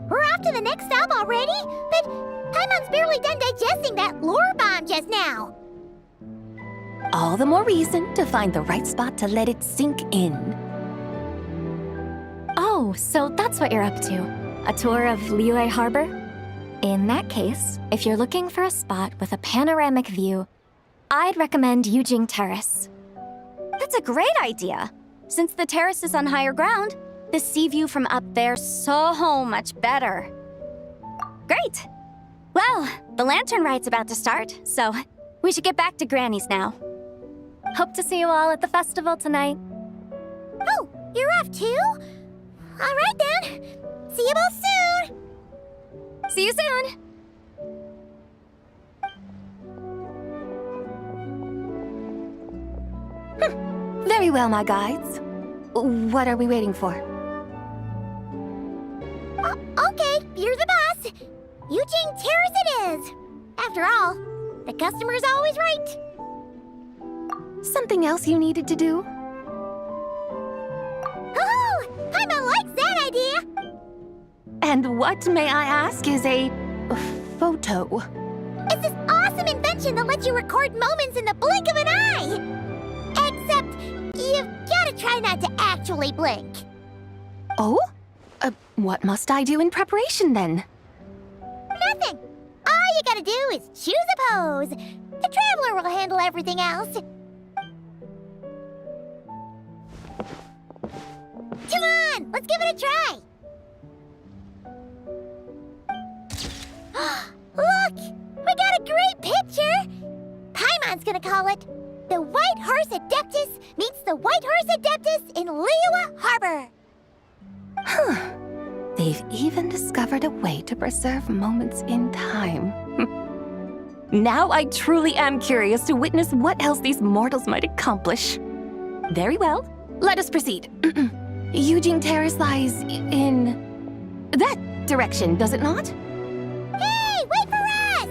We're off to the next stop already? But Paimon's barely done digesting that lore bomb just now.
All the more reason to find the right spot to let it sink in.
Oh, so that's what you're up to. A tour of Liyue Harbor? In that case, if you're looking for a spot with a panoramic view, I'd recommend Yujing Terrace.
That's a great idea. Since the terrace is on higher ground, the sea view from up there's so much better. Great! Well, the Lantern Rite's about to start, so we should get back to Granny's now.
Hope to see you all at the festival tonight.
Oh, you're off too? All right then. See you both soon.
See you soon!
Very well, my guides. What are we waiting for?
Okay, you're the boss. Yujing Terrace it is. After all, the customer's always right.
Something else you needed to do?
Oh, Paimon likes that idea.
And what, may I ask, is a photo?
It's this awesome invention that lets you record moments in the blink of an eye. Except, you've gotta try not to actually blink.
Oh? What must I do in preparation then?
Nothing. All you gotta do is choose a pose. The Traveler will handle everything else. Come on, let's give it a try. Look! We got a great picture! Paimon's gonna call it The White Horse Adeptus Meets the White Horse Adeptus in Liyue Harbor.
Huh. They've even discovered a way to preserve moments in time. Now I truly am curious to witness what else these mortals might accomplish. Very well, let us proceed. Yujing Terrace lies in that direction, does it not?
Hey, wait for us!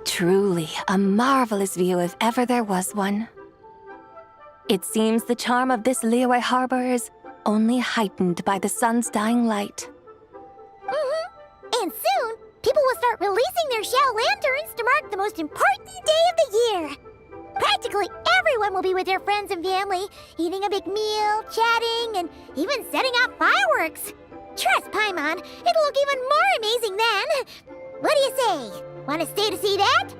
Truly a marvelous view if ever there was one. It seems the charm of this Liyue Harbor is only heightened by the sun's dying light.
And soon, people will start releasing their Xiao lanterns to mark the most important day of the year. Practically everyone will be with their friends and family, eating a big meal, chatting, and even setting off fireworks. Trust Paimon, it'll look even more amazing then. What do you say? Want to stay to see that?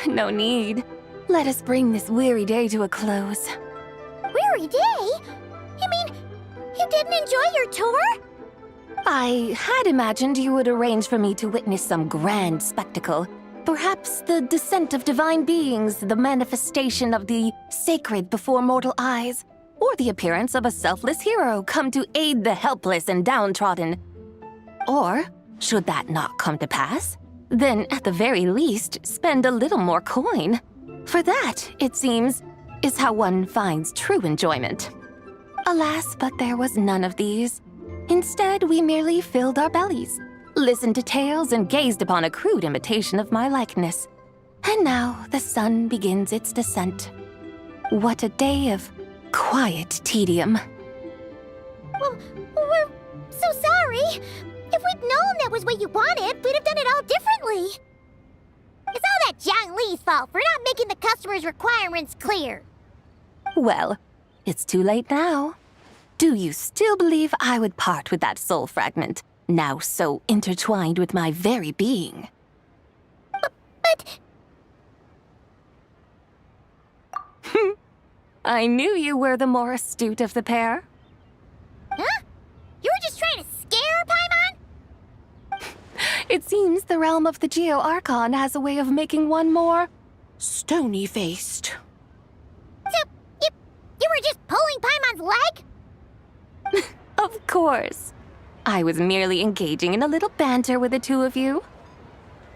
No need. Let us bring this weary day to a close.
Weary day? You mean, you didn't enjoy your tour?
I had imagined you would arrange for me to witness some grand spectacle. Perhaps the descent of divine beings, the manifestation of the sacred before mortal eyes, or the appearance of a selfless hero come to aid the helpless and downtrodden. Or, should that not come to pass, then at the very least spend a little more coin. For that, it seems, is how one finds true enjoyment. Alas, but there was none of these. Instead, we merely filled our bellies, listened to tales, and gazed upon a crude imitation of my likeness. And now the sun begins its descent. What a day of quiet tedium.
Well, we're so sorry. If we'd known that was what you wanted, we'd have done it all differently. It's all that Zhongli's fault for not making the customer's requirements clear.
Well, it's too late now. Do you still believe I would part with that soul fragment, now so intertwined with my very being?
But...
I knew you were the more astute of the pair.
Huh? You were just trying to scare Paimon?
It seems the realm of the Geo Archon has a way of making one more stony-faced.
So, you were just pulling Paimon's leg?
Of course. I was merely engaging in a little banter with the two of you.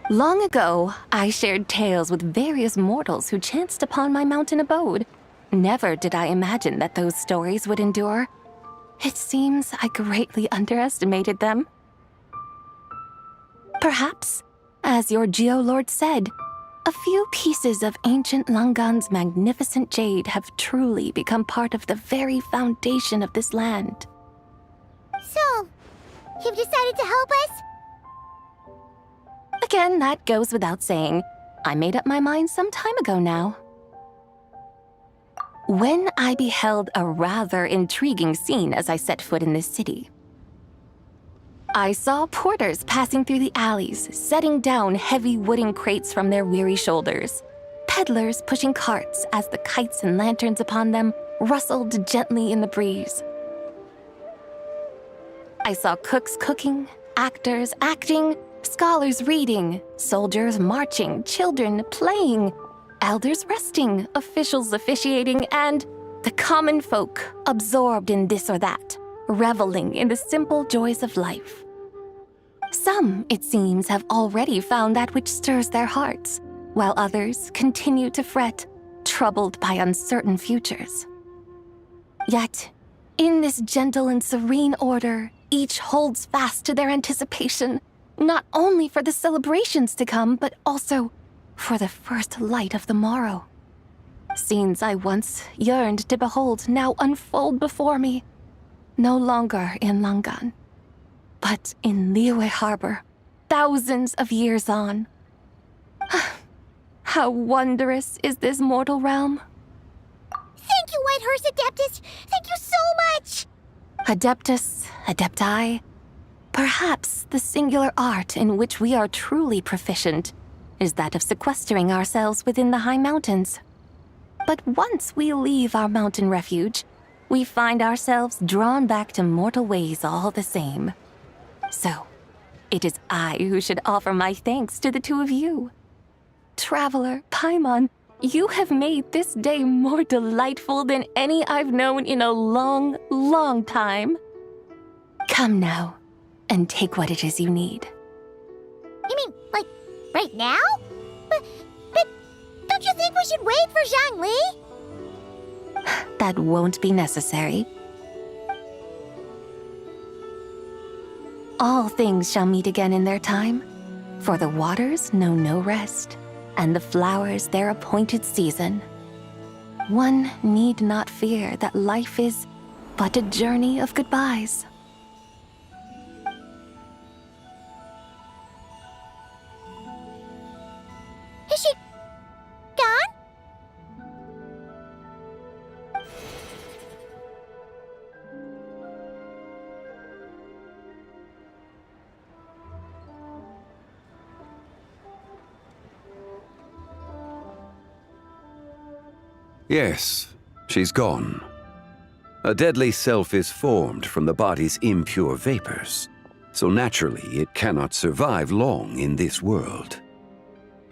Long ago, I shared tales with various mortals who chanced upon my mountain abode. Never did I imagine that those stories would endure. It seems I greatly underestimated them. Perhaps, as your Geolord said, a few pieces of ancient Langan's magnificent jade have truly become part of the very foundation of this land.
So, you've decided to help us?
Again, that goes without saying. I made up my mind some time ago now. When I beheld a rather intriguing scene as I set foot in this city. I saw porters passing through the alleys, setting down heavy wooden crates from their weary shoulders. Peddlers pushing carts as the kites and lanterns upon them rustled gently in the breeze. I saw cooks cooking, actors acting, scholars reading, soldiers marching, children playing, elders resting, officials officiating, and the common folk absorbed in this or that, reveling in the simple joys of life. Some, it seems, have already found that which stirs their hearts, while others continue to fret, troubled by uncertain futures. Yet, in this gentle and serene order, each holds fast to their anticipation, not only for the celebrations to come, but also for the first light of the morrow. Scenes I once yearned to behold now unfold before me, no longer in Langan, but in Liyue Harbor, thousands of years on. How wondrous is this mortal realm!
Thank you, Whitehurst Adeptus! Thank you so much!
Adeptus, Adepti, perhaps the singular art in which we are truly proficient is that of sequestering ourselves within the high mountains. But once we leave our mountain refuge, we find ourselves drawn back to mortal ways all the same. So, it is I who should offer my thanks to the two of you. Traveler, Paimon, you have made this day more delightful than any I've known in a long, long time. Come now, and take what it is you need.
You mean, like, right now? But don't you think we should wait for Zhongli?
That won't be necessary. All things shall meet again in their time, for the waters know no rest, and the flowers their appointed season. One need not fear that life is but a journey of goodbyes.
Is she gone?
Yes, she's gone. A deadly self is formed from the body's impure vapors. so naturally it cannot survive long in this world.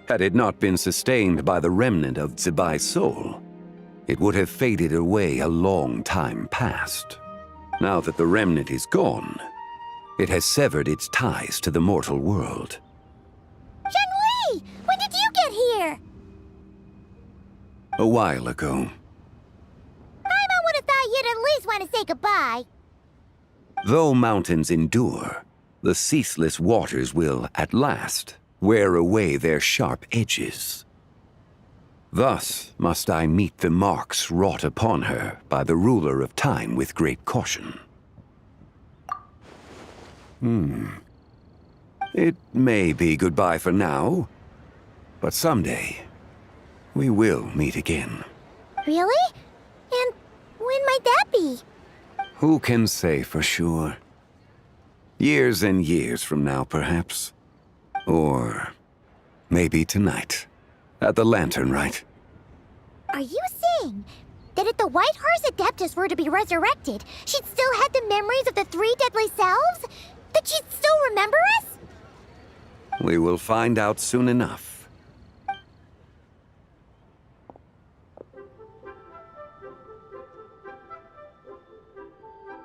Had it not been sustained by the remnant of Zibai's soul, it would have faded away a long time past. Now that the remnant is gone, it has severed its ties to the mortal world.
Zhongli! When did you get here?
A while ago.
I would have thought you'd at least want to say goodbye.
Though mountains endure, the ceaseless waters will, at last, wear away their sharp edges. Thus must I meet the marks wrought upon her by the ruler of time with great caution. It may be goodbye for now, but someday we will meet again.
Really? And when might that be?
Who can say for sure? Years and years from now, perhaps. Or maybe tonight, at the Lantern Rite.
Are you saying that if the White Horse Adeptus were to be resurrected, she'd still have the memories of the 3 deadly selves? That she'd still remember us?
We will find out soon enough.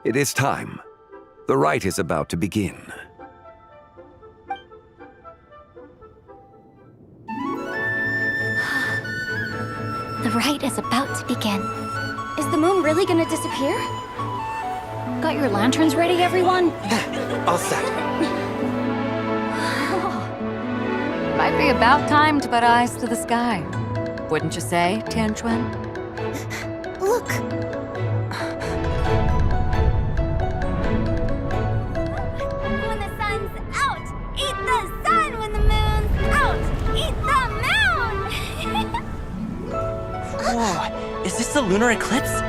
It is time. The rite is about to begin.
The rite is about to begin.
Is the moon really gonna disappear? Got your lanterns ready, everyone?
All set.
Might be about time to put eyes to the sky. Wouldn't you say, Tianchuan?
Look!
When the sun's out, eat the sun. When the moon's out, eat the moon.
Whoa, is this the lunar eclipse?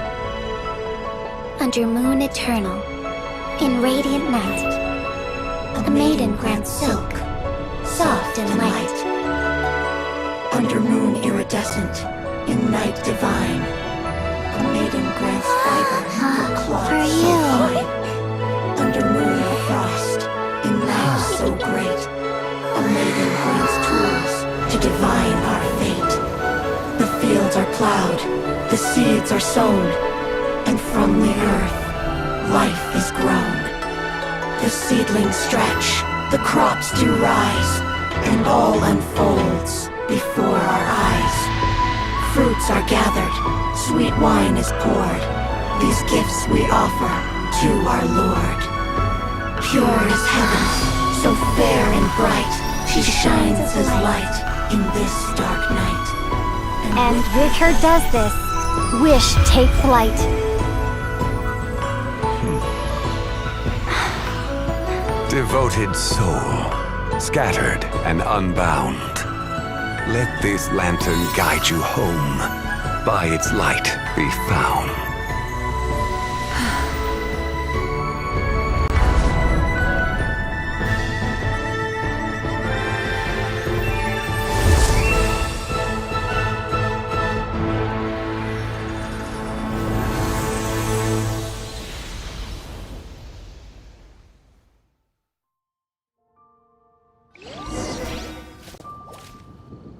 Under moon eternal, in radiant night, a maiden grants silk, soft and light. Under moon iridescent, in night divine, a maiden grants fiber for cloth
For
so
you.
fine. Under moon of frost, in night so great, a maiden grants tools to divine our fate. The fields are plowed, the seeds are sown, and from the earth, life is grown. The seedlings stretch, the crops do rise, and all unfolds before our eyes. Fruits are gathered, sweet wine is poured. These gifts we offer to our Lord. Pure is heaven, so fair and bright. She shines as light in this dark night.
And with her does this, wish take flight.
Devoted soul, scattered and unbound. Let this lantern guide you home. By its light be found.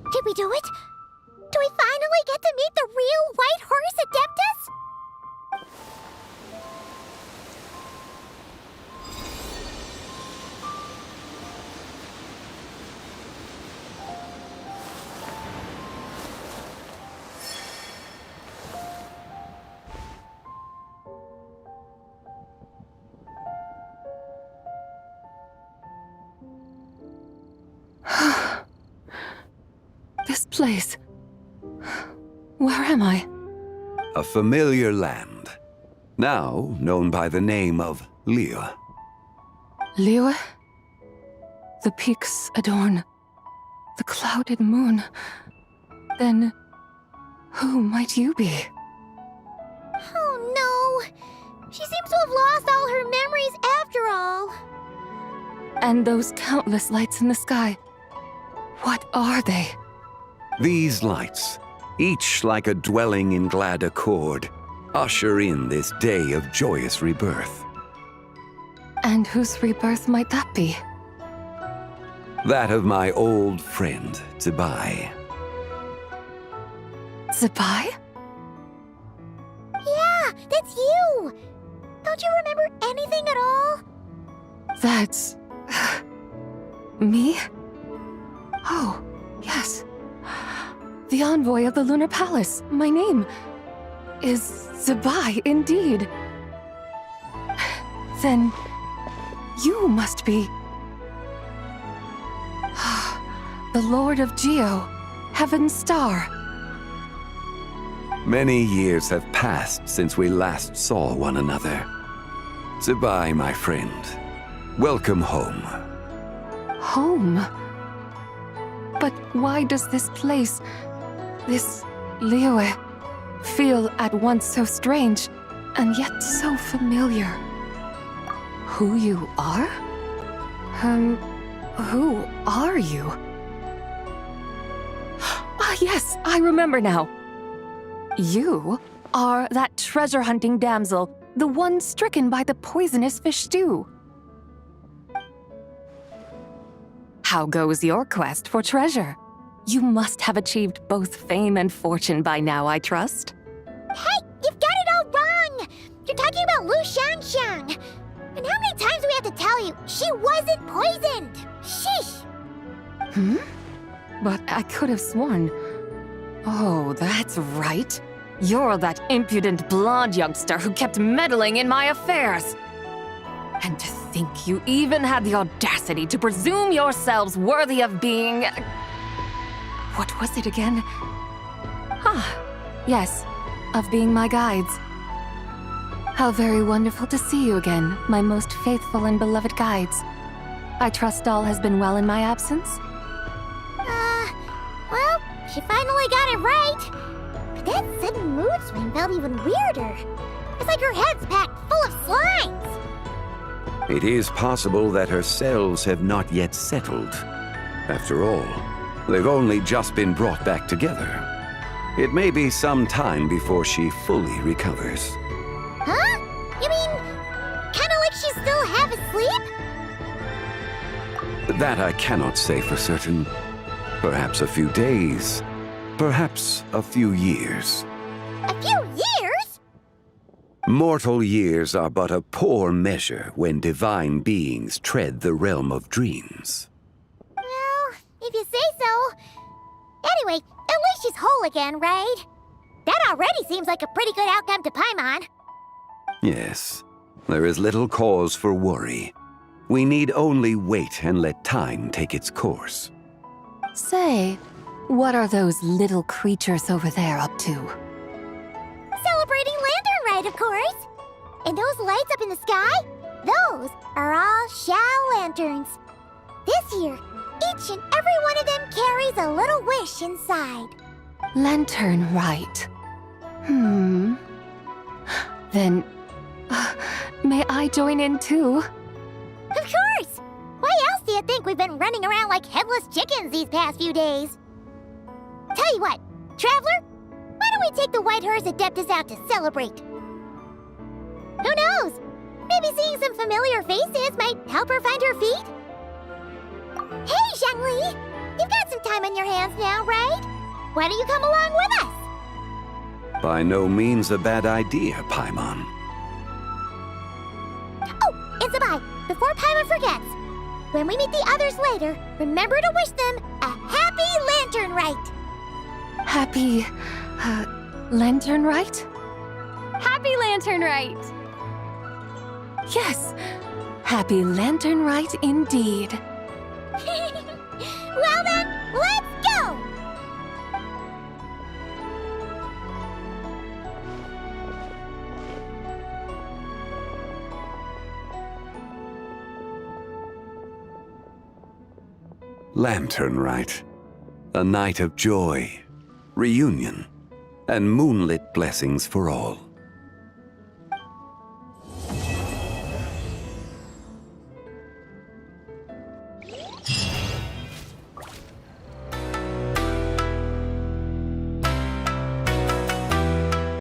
Did we do it? Do we finally get to meet the real White Horse Adeptus?
This place. Where am I?
A familiar land, now known by the name of Liyue.
Liyue? The peaks adorn the clouded moon. Then, who might you be?
Oh no! She seems to have lost all her memories after all.
And those countless lights in the sky, what are they?
These lights, each like a dwelling in glad accord, usher in this day of joyous rebirth.
And whose rebirth might that be?
That of my old friend, Zibai.
Zibai?
Yeah, that's you! Don't you remember anything at all?
That's... me? Oh, yes. The envoy of the Lunar Palace. My name is Zibai, indeed. Then you must be... the Lord of Geo, Heaven's Star.
Many years have passed since we last saw one another. Zibai, my friend. Welcome home.
Home? But why does this place, this Liyue, feel at once so strange and yet so familiar? Who you are? Who are you? Ah, yes, I remember now. You are that treasure-hunting damsel, the one stricken by the poisonous fish stew. How goes your quest for treasure? You must have achieved both fame and fortune by now, I trust.
Hey, you've got it all wrong! You're talking about Lu Xiangling. And how many times do we have to tell you? She wasn't poisoned! Sheesh!
But I could have sworn... Oh, that's right. You're that impudent blonde youngster who kept meddling in my affairs. And to think you even had the audacity to presume yourselves worthy of being... What was it again? Ah, yes, of being my guides. How very wonderful to see you again, my most faithful and beloved guides. I trust all has been well in my absence?
Well, she finally got it right. But that sudden mood swing felt even weirder. It's like her head's packed full of slimes.
It is possible that her cells have not yet settled. After all, they've only just been brought back together. It may be some time before she fully recovers.
Huh? You mean, kinda like she's still half asleep?
That I cannot say for certain. Perhaps a few days. Perhaps a few years.
A few years?
Mortal years are but a poor measure when divine beings tread the realm of dreams.
Well, if you say so. Anyway, at least she's whole again, right? That already seems like a pretty good outcome to Paimon.
Yes, there is little cause for worry. We need only wait and let time take its course.
Say, what are those little creatures over there up to?
Celebrating Lantern Rite, of course. And those lights up in the sky? Those are all Xiao lanterns. This year, each and every one of them carries a little wish inside.
Lantern Rite. Then, may I join in too?
Of course! Why else do you think we've been running around like headless chickens these past few days? Tell you what, Traveler, why don't we take the White Horse Adeptus out to celebrate? Who knows? Maybe seeing some familiar faces might help her find her feet? Hey, Zhongli! You've got some time on your hands now, right? Why don't you come along with us?
By no means a bad idea, Paimon.
Oh, and Zibai, before Paimon forgets, when we meet the others later, remember to wish them a happy Lantern Rite!
Happy... Lantern Rite?
Happy Lantern Rite!
Yes! Happy Lantern Rite indeed.
Well then, let's go!
Lantern Rite. A night of joy, reunion, and moonlit blessings for all.